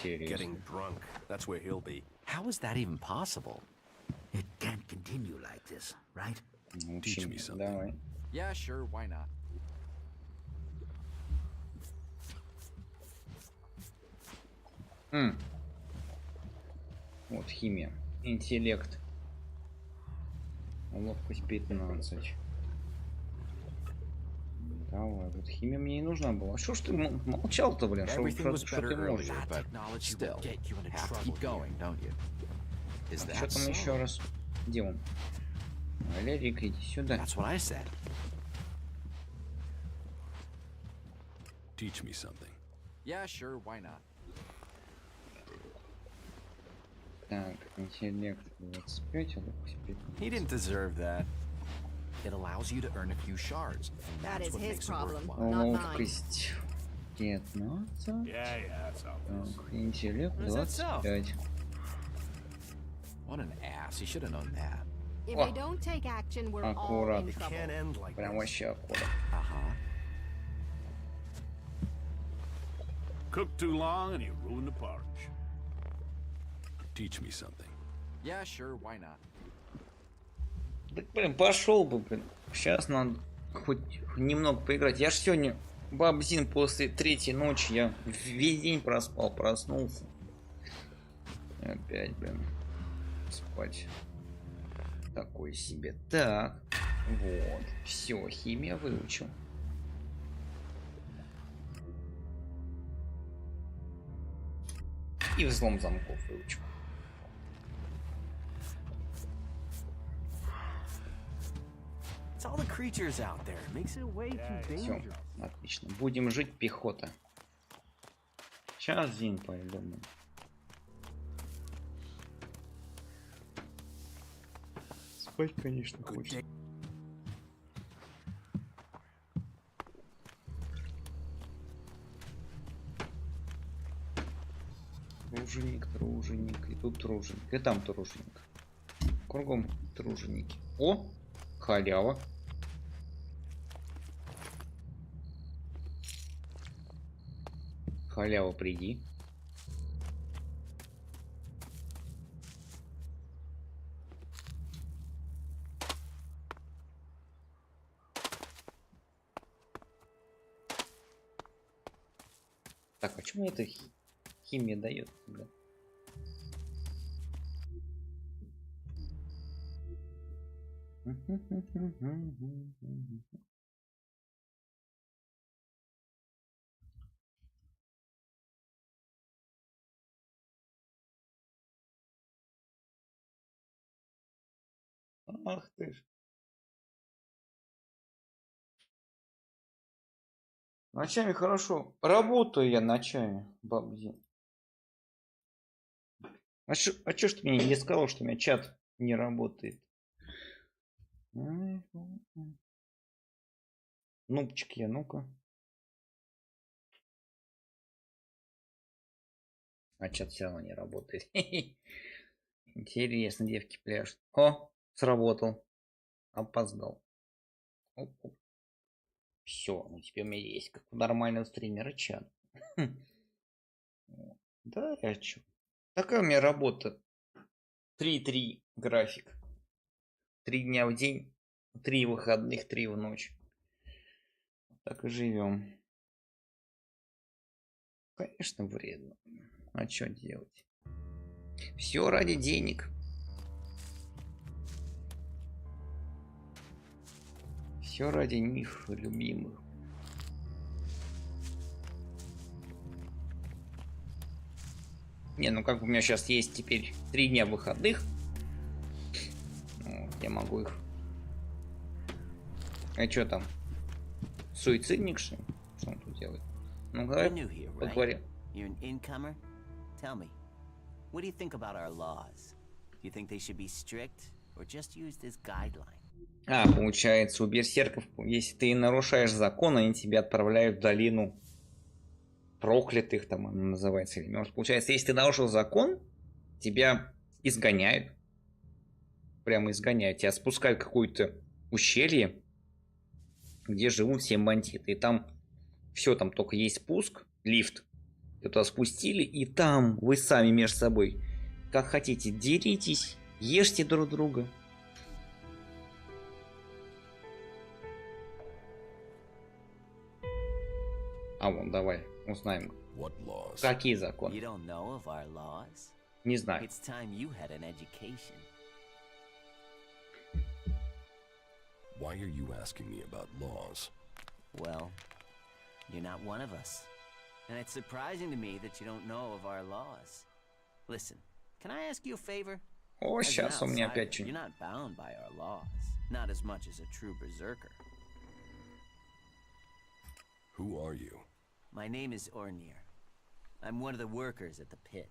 Getting drunk. That's where he'll be. How is that even possible? It can't continue like this, right? Teach me something. Давай. Yeah, sure, why not? Вот химия. Интеллект. Ловкость 15. Давай, вот химия мне не нужна была. Что ж ты молчал-то, блин? Что ты можешь? Still, have to keep going, don't you? Is Что that там so? еще раз? Где он? Валерик, иди сюда. That's what I said. Teach me something. Yeah, sure, why not? Так, интеллект 25, ловкость 15. He didn't deserve that. It allows you to earn a few shards. And That that's is what his makes it problem, worthwhile. not mine. Ловкость 15. That's obvious. Так, интеллект Is that so? 25. What an ass. He should have known that. If they don't take action, we're all Аккурат. in trouble. Can't end like Прям this. вообще аккурат. Uh-huh. Cooked too long and you ruined the porridge. Teach me something. Yeah, sure, why not? Так, блин, пошел бы, блин. Сейчас надо хоть немного поиграть. Я ж сегодня бабзин после 3-й ночи. Я весь день проспал, проснулся. Опять, блин, спать. Такой себе. Так, вот. Все, химия выучил. И взлом замков выучил. It's all the creatures out there. Makes it way too Все, dangerous. отлично. Будем жить, пехота. Сейчас день по-любому. Спать, конечно, хочется. Труженик, и тут труженик, и там труженик. Кругом труженики. О, халява. Халява, приди. Так, а почему это химия дает? Бля? Ах ты ж. Ночами хорошо. Работаю я ночами, бабзи. А чё ж ты мне не сказал, что у меня чат не работает? Нубчик я, ну-ка. А чат все равно не работает. Интересно, девки пляшут. О, сработал. Опоздал. Все, ну теперь у меня есть, как у нормального стримера, чат. Да, я чё? Такая у меня работа. 3-3 график. 3 дня в день, 3 выходных, 3 в ночь. Так и живем. Конечно, вредно. А что делать? Все ради денег. Все ради них, любимых. Не, ну как у меня сейчас есть теперь 3 дня выходных. Вот, я могу их... А что там? Суицидник, что ли? Что он тут делает? Ну, давай поговорим. You're an incomer? Tell me, what do you think about our laws? Do you think they should be strict or just used as guidelines? А, получается, у берсерков, если ты нарушаешь закон, они тебя отправляют в долину проклятых, там она называется, или мертвых. Получается, если ты нарушил закон, тебя изгоняют. Прямо изгоняют. Тебя спускают в какое-то ущелье, где живут все бандиты. И там все, там только есть спуск, лифт. Туда спустили, и там вы сами между собой, как хотите, деритесь, ешьте друг друга. А вон, давай узнаем. Какие законы? You don't know of our laws? Не знаю. It's time you had an education. Why are you asking me about laws? Well, you're not one of us. And it's surprising to me that you don't know of our laws. Listen, can I ask you a favor? О, As an сейчас у меня outsider, опять you're что-нибудь. not bound by our laws. Not as much as a true berserker. Who are you? My name is Ornir. I'm one of the workers at the pit.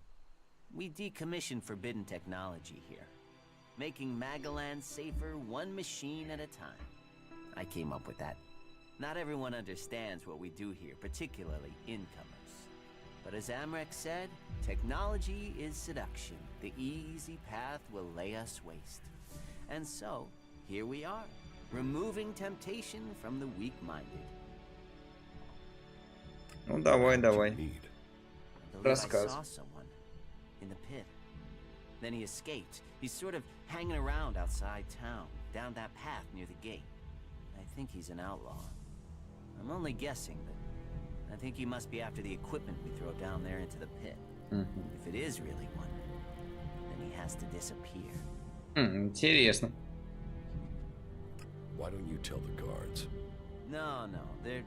We decommission forbidden technology here, making Magaland safer one machine at a time. I came up with that. Not everyone understands what we do here, particularly incomers. But as Amrek said, technology is seduction. The easy path will lay us waste. And so, here we are, removing temptation from the weak-minded. Ну давай, давай. I believe I Рассказ. saw someone in the pit. Then he escaped. He's sort of hanging around outside town, down that path near the gate. I think he's an outlaw. I'm only guessing, but I think he must be after the equipment we throw down there into the pit. If it is really one, then he has to disappear. Интересно. Why don't you tell the guards? No, they're...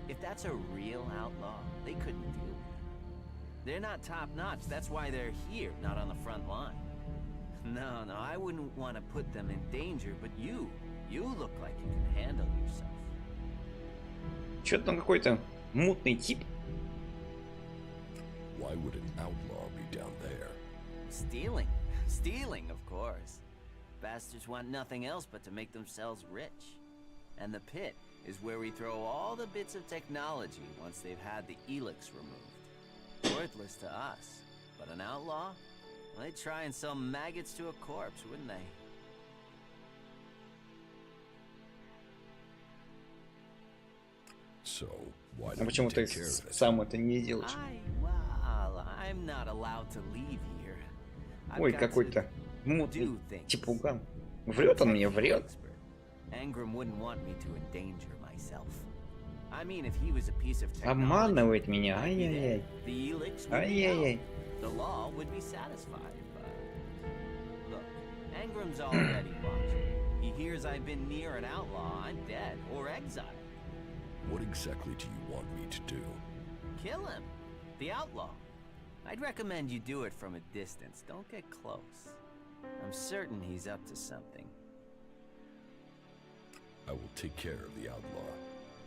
If that's a real outlaw, they couldn't deal with him. They're not top-notch, that's why they're here, not on the front line. No, I wouldn't want to put them in danger, but you look like you can handle yourself. Что-то там какой-то мутный тип. Why would an outlaw be down there? Stealing, of course. Bastards want nothing else but to make themselves rich. And the pit is where we throw all the bits of technology once they've had the ELEX removed. Worthless to us, but an outlaw? Well, they'd try and sell maggots to a corpse, wouldn't they? So, why А don't you почему ты take care of it? сам это не делаешь? Well, I'm not allowed to leave here. Ой, какой-то мутный типуган. Врет он мне, врет. Angram wouldn't want me to endanger myself. I mean, if he was a piece of technology, Обманывает меня. Ай-яй-яй. the ELEX would be Ай-яй-яй. out. The law would be satisfied, but... Look, Angram's already watching. He hears I've been near an outlaw, I'm dead, or exiled. What exactly do you want me to do? Kill him. The outlaw. I'd recommend you do it from a distance. Don't get close. I'm certain he's up to something. I will take care of the outlaw.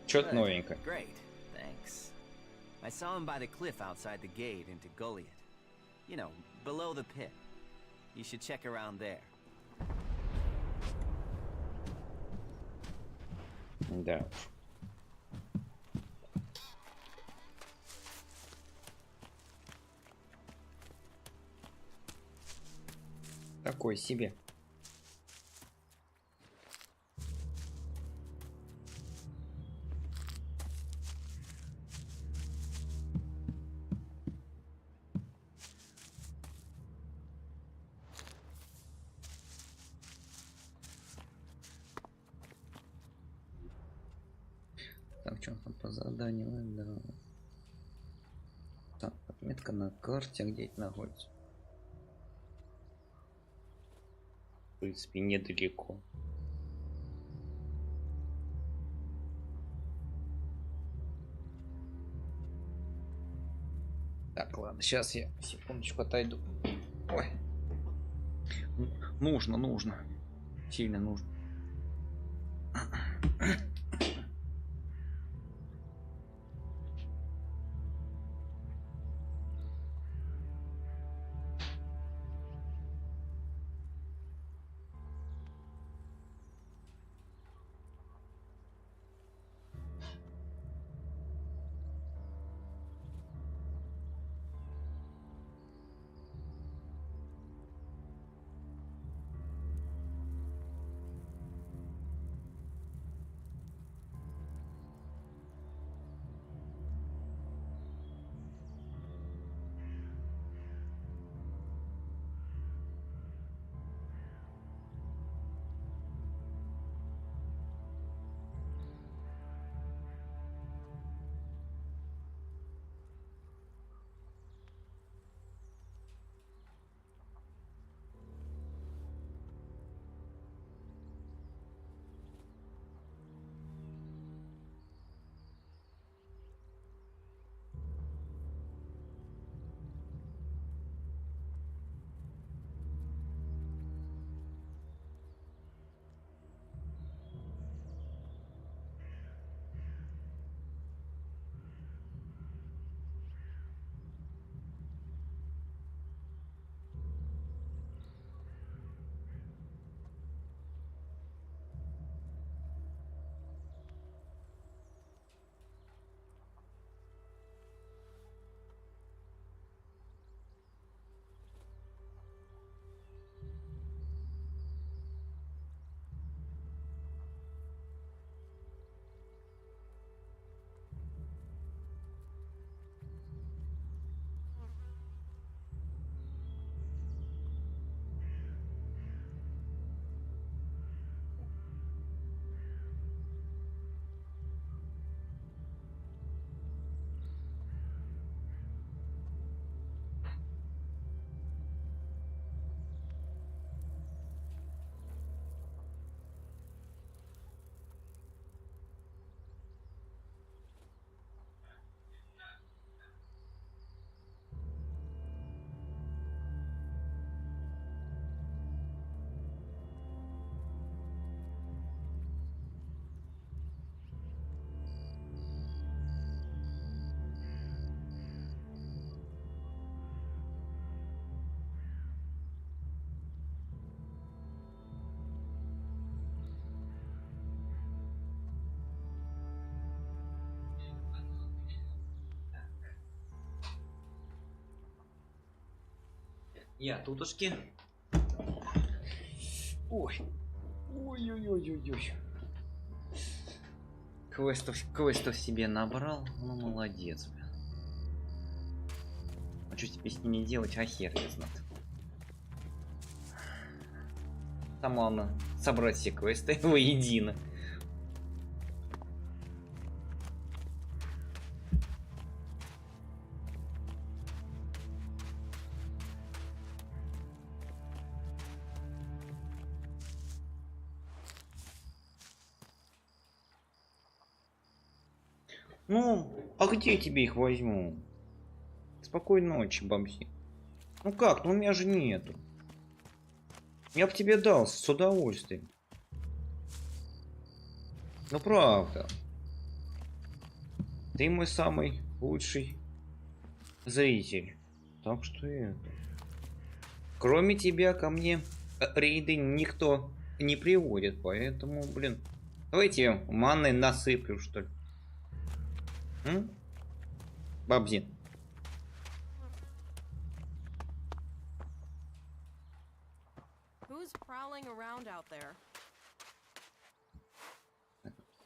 Чё-то новенькое. Great, thanks. I saw him by the cliff outside the gate into Goliath. You know, below the pit. You should check around there. Да. Такой себе. Так, Что там по заданию? Да. Так, отметка на карте, а где это находится? В принципе, недалеко. Так, ладно, сейчас я секундочку отойду. Ой. Нужно. Сильно нужно. Я тутушки. Ой. Ой-ой-ой-ой-ой. Квестов себе набрал. Ну, молодец, бля. А что теперь с ними делать? А хер я знаю. Там ладно, собрать все квесты воедино. Ну, а где я тебе их возьму? Спокойной ночи, бабси. Ну как? Ну у меня же нету. Я бы тебе дал с удовольствием. Ну правда. Ты мой самый лучший зритель. Так что это. Кроме тебя ко мне рейды никто не приводит, поэтому, блин. Давайте манной насыплю, что ли. Бабзин. Who's prowling around out there?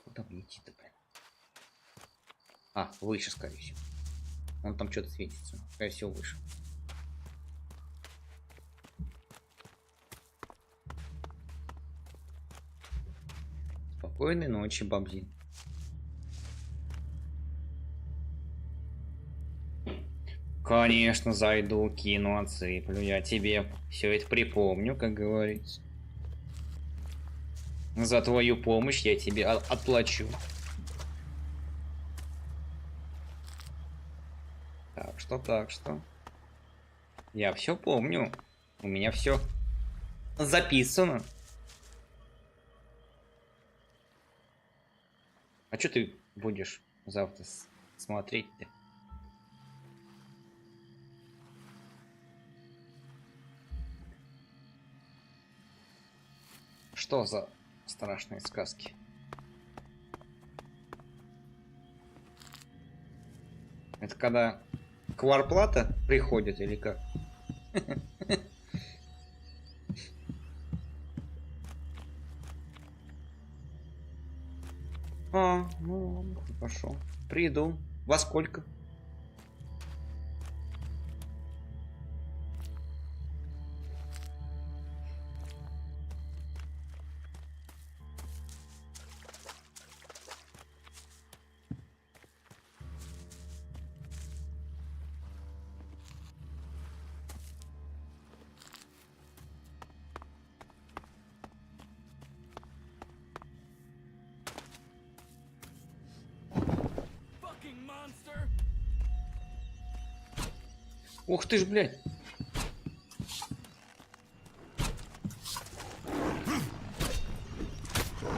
Куда мне идти-то, блин? А, выше, скорее всего. Он там что-то светится. Скорее всего, выше. Спокойной ночи, бабзин. Конечно, зайду, кину, отсыплю. Я тебе все это припомню, как говорится. За твою помощь я тебе отплачу. Так что. Я все помню. У меня все записано. А что ты будешь завтра смотреть-то? Что за страшные сказки? Это когда кварплата приходит или как? Ну хорошо. Приду. Во сколько? Ух ты ж, блядь.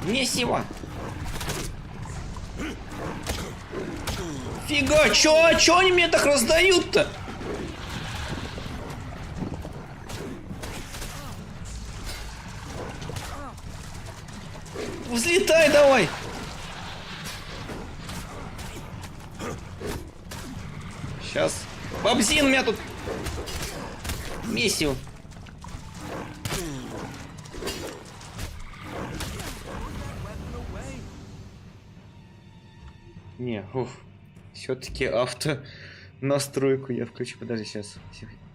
Месиво. Фига, чё они мне так раздают-то? Взлетай давай. Сейчас. Бабзин у меня тут. Месиво. Не, все-таки авто настройку я включу. Подожди, сейчас.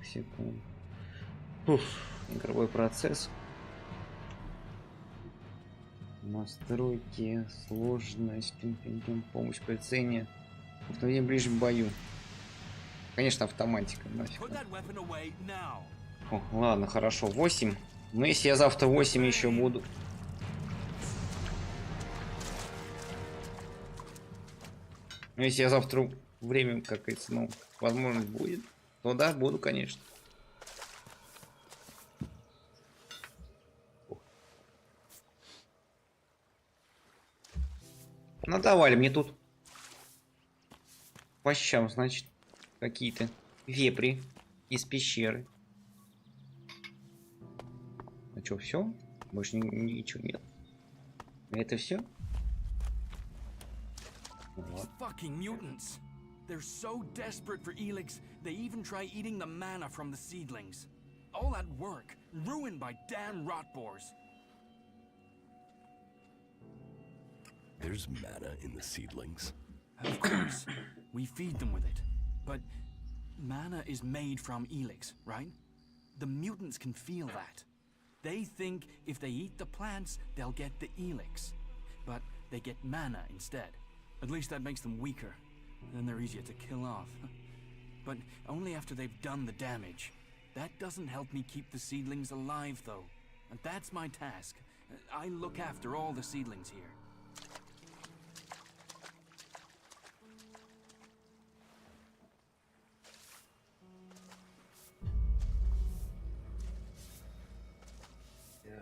Секунду. Игровой процесс. Настройки, сложность, помощь при цене. Установление ближе к бою. Конечно, автоматика. Нафиг. О, ладно, хорошо. 8. Но если я завтра 8 еще буду. Но если я завтра время, как говорится, ну, возможность будет, то да, буду, конечно. Надавали мне тут по щам, значит, какие-то вепри из пещеры. А что, все? Больше ничего нет. Это все? Fucking mutants. They're so desperate for ELEX, they even try eating the mana from the seedlings. All that work, ruined by damn rotboars. There's mana in the seedlings. Of course, we feed them with it. But mana is made from ELEX, right? The mutants can feel that. They think if they eat the plants, they'll get the ELEX. But they get mana instead. At least that makes them weaker. Then they're easier to kill off. But only after they've done the damage. That doesn't help me keep the seedlings alive, though. And that's my task. I look after all the seedlings here.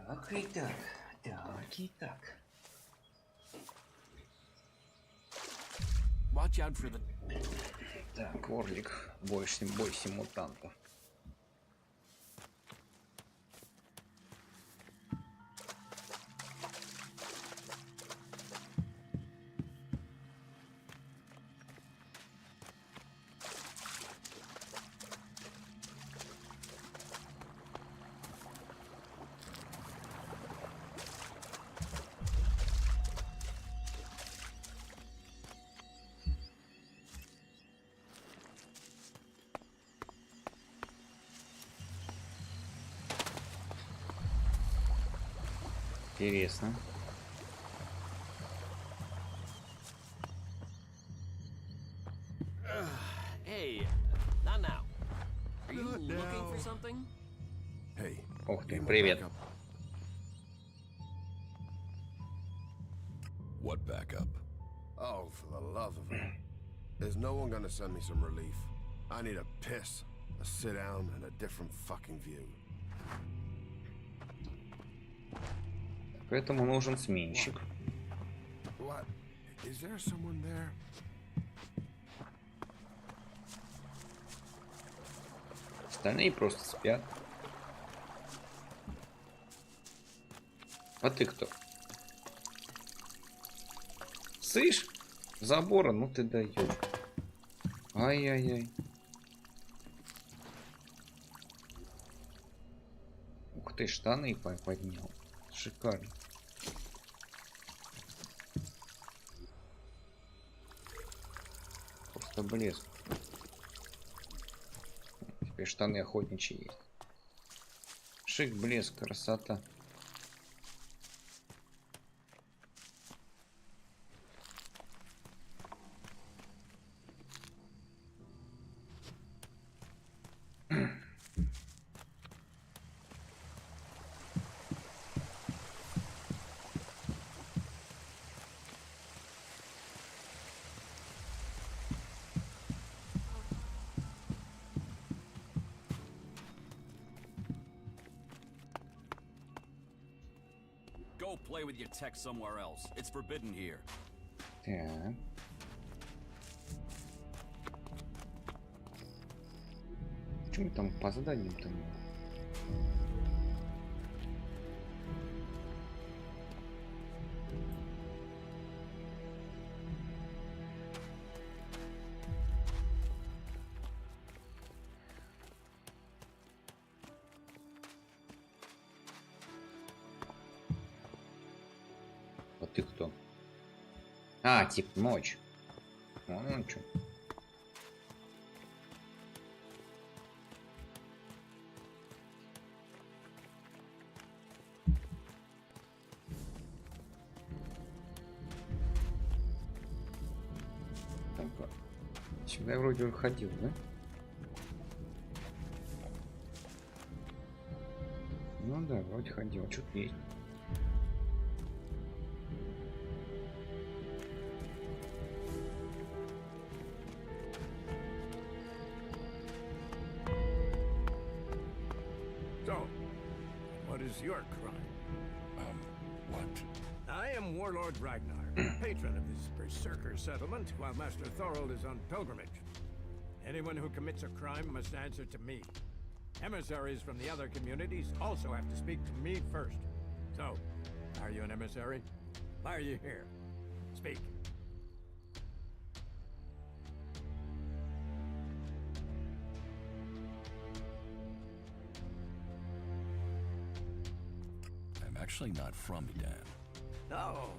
Так и так, так и так. Watch out for the... Так, Орлик, бойся мутантов. Интересно. Hey, not now. looking for something? Hey. Ух ты, привет. What backup? Oh, for the love of it. There's no one gonna send me some relief. I need a piss, a sit down, and a different fucking view. Поэтому нужен сменщик. What? Is there someone there? Остальные просто спят. А ты кто? Слышь? Забора, ну ты даешь. Ай-яй-яй. Ух ты, штаны поднял. Шикарно. Просто блеск. Теперь штаны охотничьи есть. Шик, блеск, красота. Go play with your tech somewhere else. It's forbidden here. Так. Почему там по заданиям-то нет? А ты кто? А, типа ночь. Вон он что. Сюда вроде он ходил, да? Ну да, вроде ходил. Что-то есть. So, what is your crime? What? I am Warlord Ragnar, patron of this berserker settlement while Master Thorold is on pilgrimage. Anyone who commits a crime must answer to me. Emissaries from the other communities also have to speak to me first. So, are you an emissary? Why are you here? Speak. I'm actually not from Edan. Oh,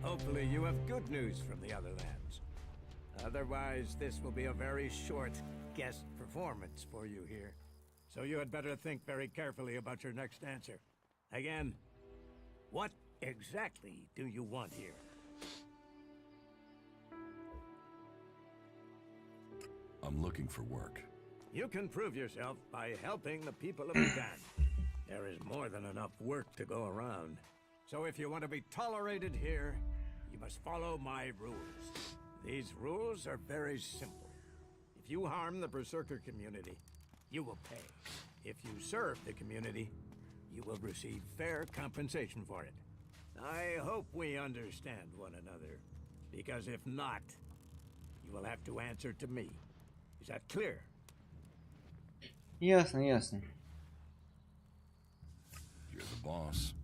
hopefully you have good news from the other lands. Otherwise, this will be a very short guest performance for you here. So you had better think very carefully about your next answer. Again, what exactly do you want here? I'm looking for work. You can prove yourself by helping the people of Edan. There is more than enough work to go around. So if you want to be tolerated here, you must follow my rules. These rules are very simple. If you harm the Berserker community, you will pay. If you serve the community, you will receive fair compensation for it. I hope we understand one another, because if not, you will have to answer to me. Is that clear? Ясно, ясно. You're the boss.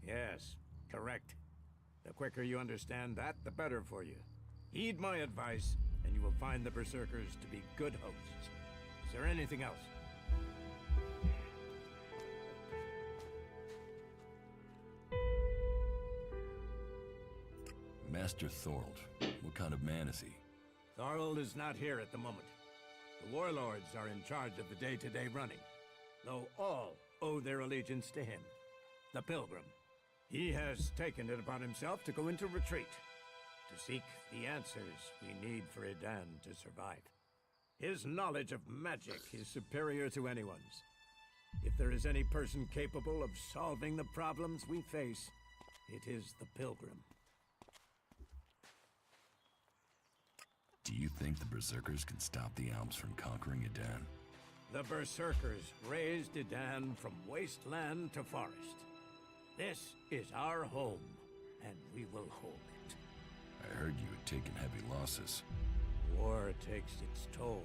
Yes, correct. The quicker you understand that, the better for you. Heed my advice, and you will find the Berserkers to be good hosts. Is there anything else? Master Thorold. What kind of man is he? Thorold is not here at the moment. The warlords are in charge of the day-to-day running, though all owe their allegiance to him, the Pilgrim. He has taken it upon himself to go into retreat, to seek the answers we need for Edan to survive. His knowledge of magic is superior to anyone's. If there is any person capable of solving the problems we face, it is the Pilgrim. Do you think the Berserkers can stop the Alps from conquering Edan? The Berserkers raised Edan from wasteland to forest. This is our home, and we will hold it. I heard you had taken heavy losses. War takes its toll.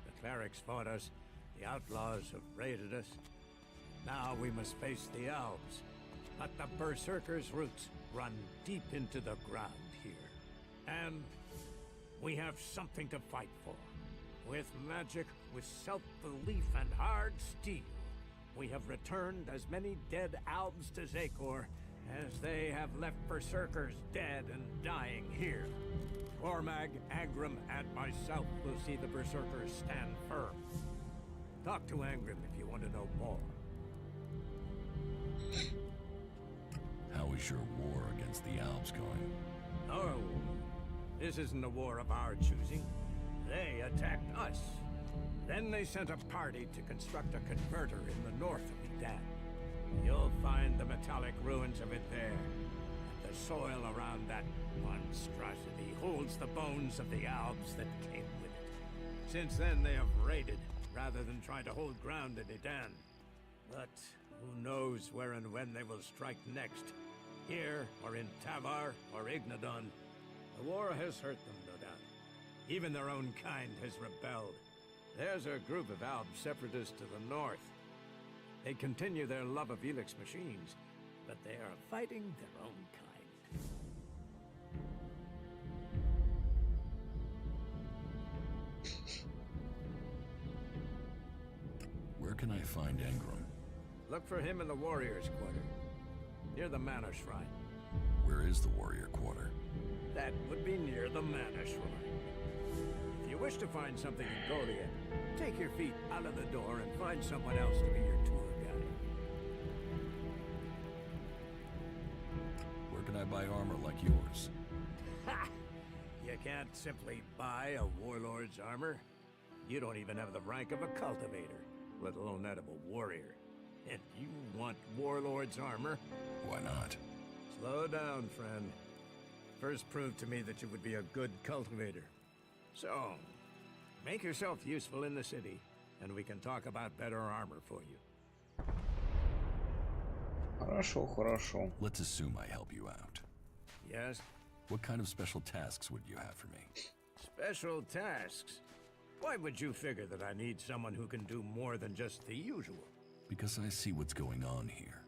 The clerics fought us, the outlaws have raided us. Now we must face the elves. But the Berserkers' roots run deep into the ground here. And we have something to fight for. With magic, with self-belief and hard steel, we have returned as many dead elves to Zakor as they have left Berserkers dead and dying here. Cormag, Angrim, and myself will see the Berserkers stand firm. Talk to Angrim if you want to know more. How is your war against the Alps going? Oh, this isn't a war of our choosing. They attacked us. Then they sent a party to construct a converter in the north of Edan. You'll find the metallic ruins of it there. The soil around that monstrosity holds the bones of the Alps that came with it. Since then, they have raided, rather than try to hold ground in Edan. But who knows where and when they will strike next? Here, or in Tavar, or Ignadon. The war has hurt them, no doubt. Even their own kind has rebelled. There's a group of Alb separatists to the north. They continue their love of ELEX machines, but they are fighting their own kind. Where can I find Angrim? Look for him in the Warriors' Quarter, near the Mana Shrine. Where is the Warrior Quarter? That would be near the Mana Shrine. If you wish to find something in Goliath, take your feet out of the door and find someone else to be your tour guide. Where can I buy armor like yours? Ha! You can't simply buy a warlord's armor. You don't even have the rank of a cultivator, let alone that of a warrior. And you want warlord's armor? Why not? Slow down, friend. First prove to me that you would be a good cultivator. So, make yourself useful in the city, and we can talk about better armor for you. Хорошо, хорошо. Let's assume I help you out. Yes? What kind of special tasks would you have for me? Special tasks? Why would you figure that I need someone who can do more than just the usual? Because I see what's going on here.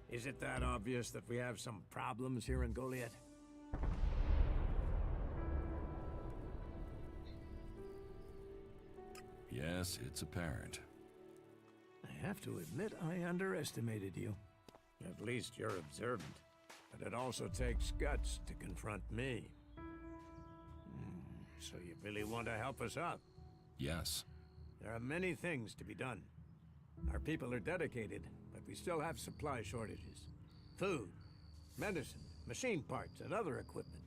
Is it that obvious that we have some problems here in Goliath? Yes, it's apparent. I have to admit I underestimated you. At least you're observant. But it also takes guts to confront me. So you really want to help us out? Yes. There are many things to be done. Our people are dedicated, but we still have supply shortages. Food, medicine, machine parts, and other equipment.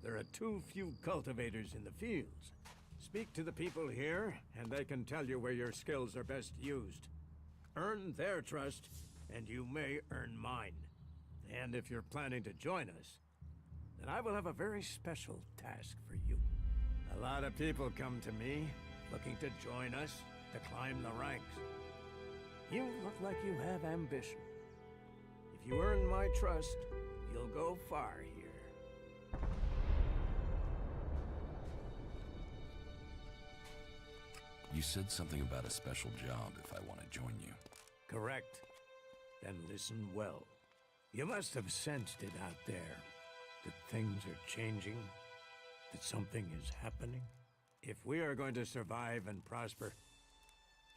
There are too few cultivators in the fields. Speak to the people here, and they can tell you where your skills are best used. Earn their trust, and you may earn mine. And if you're planning to join us, then I will have a very special task for you. A lot of people come to me, looking to join us, to climb the ranks. You look like you have ambition. If you earn my trust, you'll go far here. You said something about a special job if I want to join you. Correct. Then listen well. You must have sensed it out there, that things are changing, that something is happening. If we are going to survive and prosper,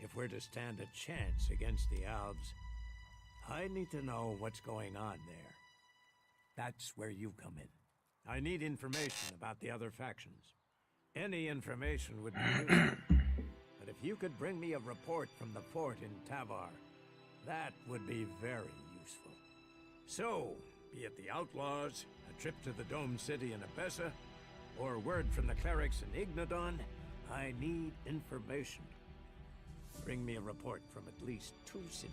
if we're to stand a chance against the Alps, I need to know what's going on there. That's where you come in. I need information about the other factions. Any information would be useful. But if you could bring me a report from the fort in Tavar, that would be very useful. So, be it the Outlaws, a trip to the Dome City in Abessa, or word from the clerics in Ignodon, I need information. Bring me a report from at least 2 cities.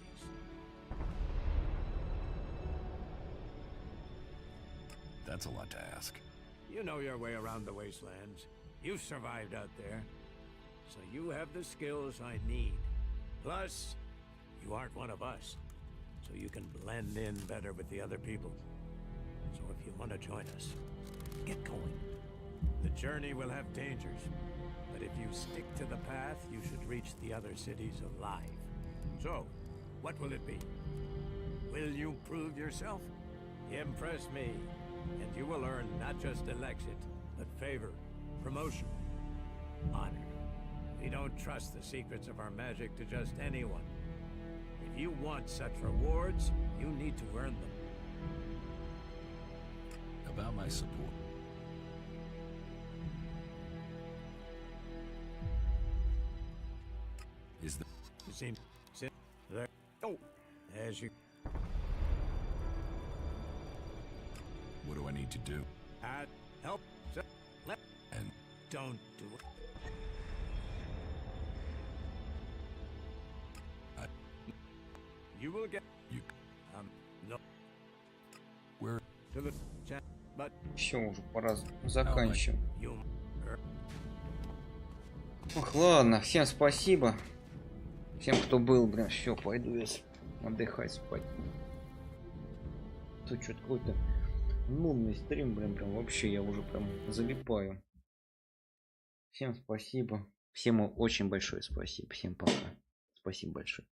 That's a lot to ask. You know your way around the wastelands. You've survived out there. So you have the skills I need. Plus, you aren't one of us. So you can blend in better with the other people. So if you want to join us, get going. The journey will have dangers. But if you stick to the path, you should reach the other cities alive. So, what will it be? Will you prove yourself? Impress me, and you will earn not just Elexit, but favor, promotion, honor. We don't trust the secrets of our magic to just anyone. If you want such rewards, you need to earn them. About my support. Is the... It seems... There... Oh! As you... What do I need to do? Add, help, let... And... Don't do it. You will get... You... No. Where... To the chat, but... Все, уже пора заканчивать. You... Ох, ладно, всем спасибо. Всем, кто был, блин, все, пойду я отдыхать, спать. Тут что-то какой-то нудный стрим, блин, прям вообще я уже прям залипаю. Всем спасибо. Всем очень большое спасибо. Всем пока. Спасибо большое.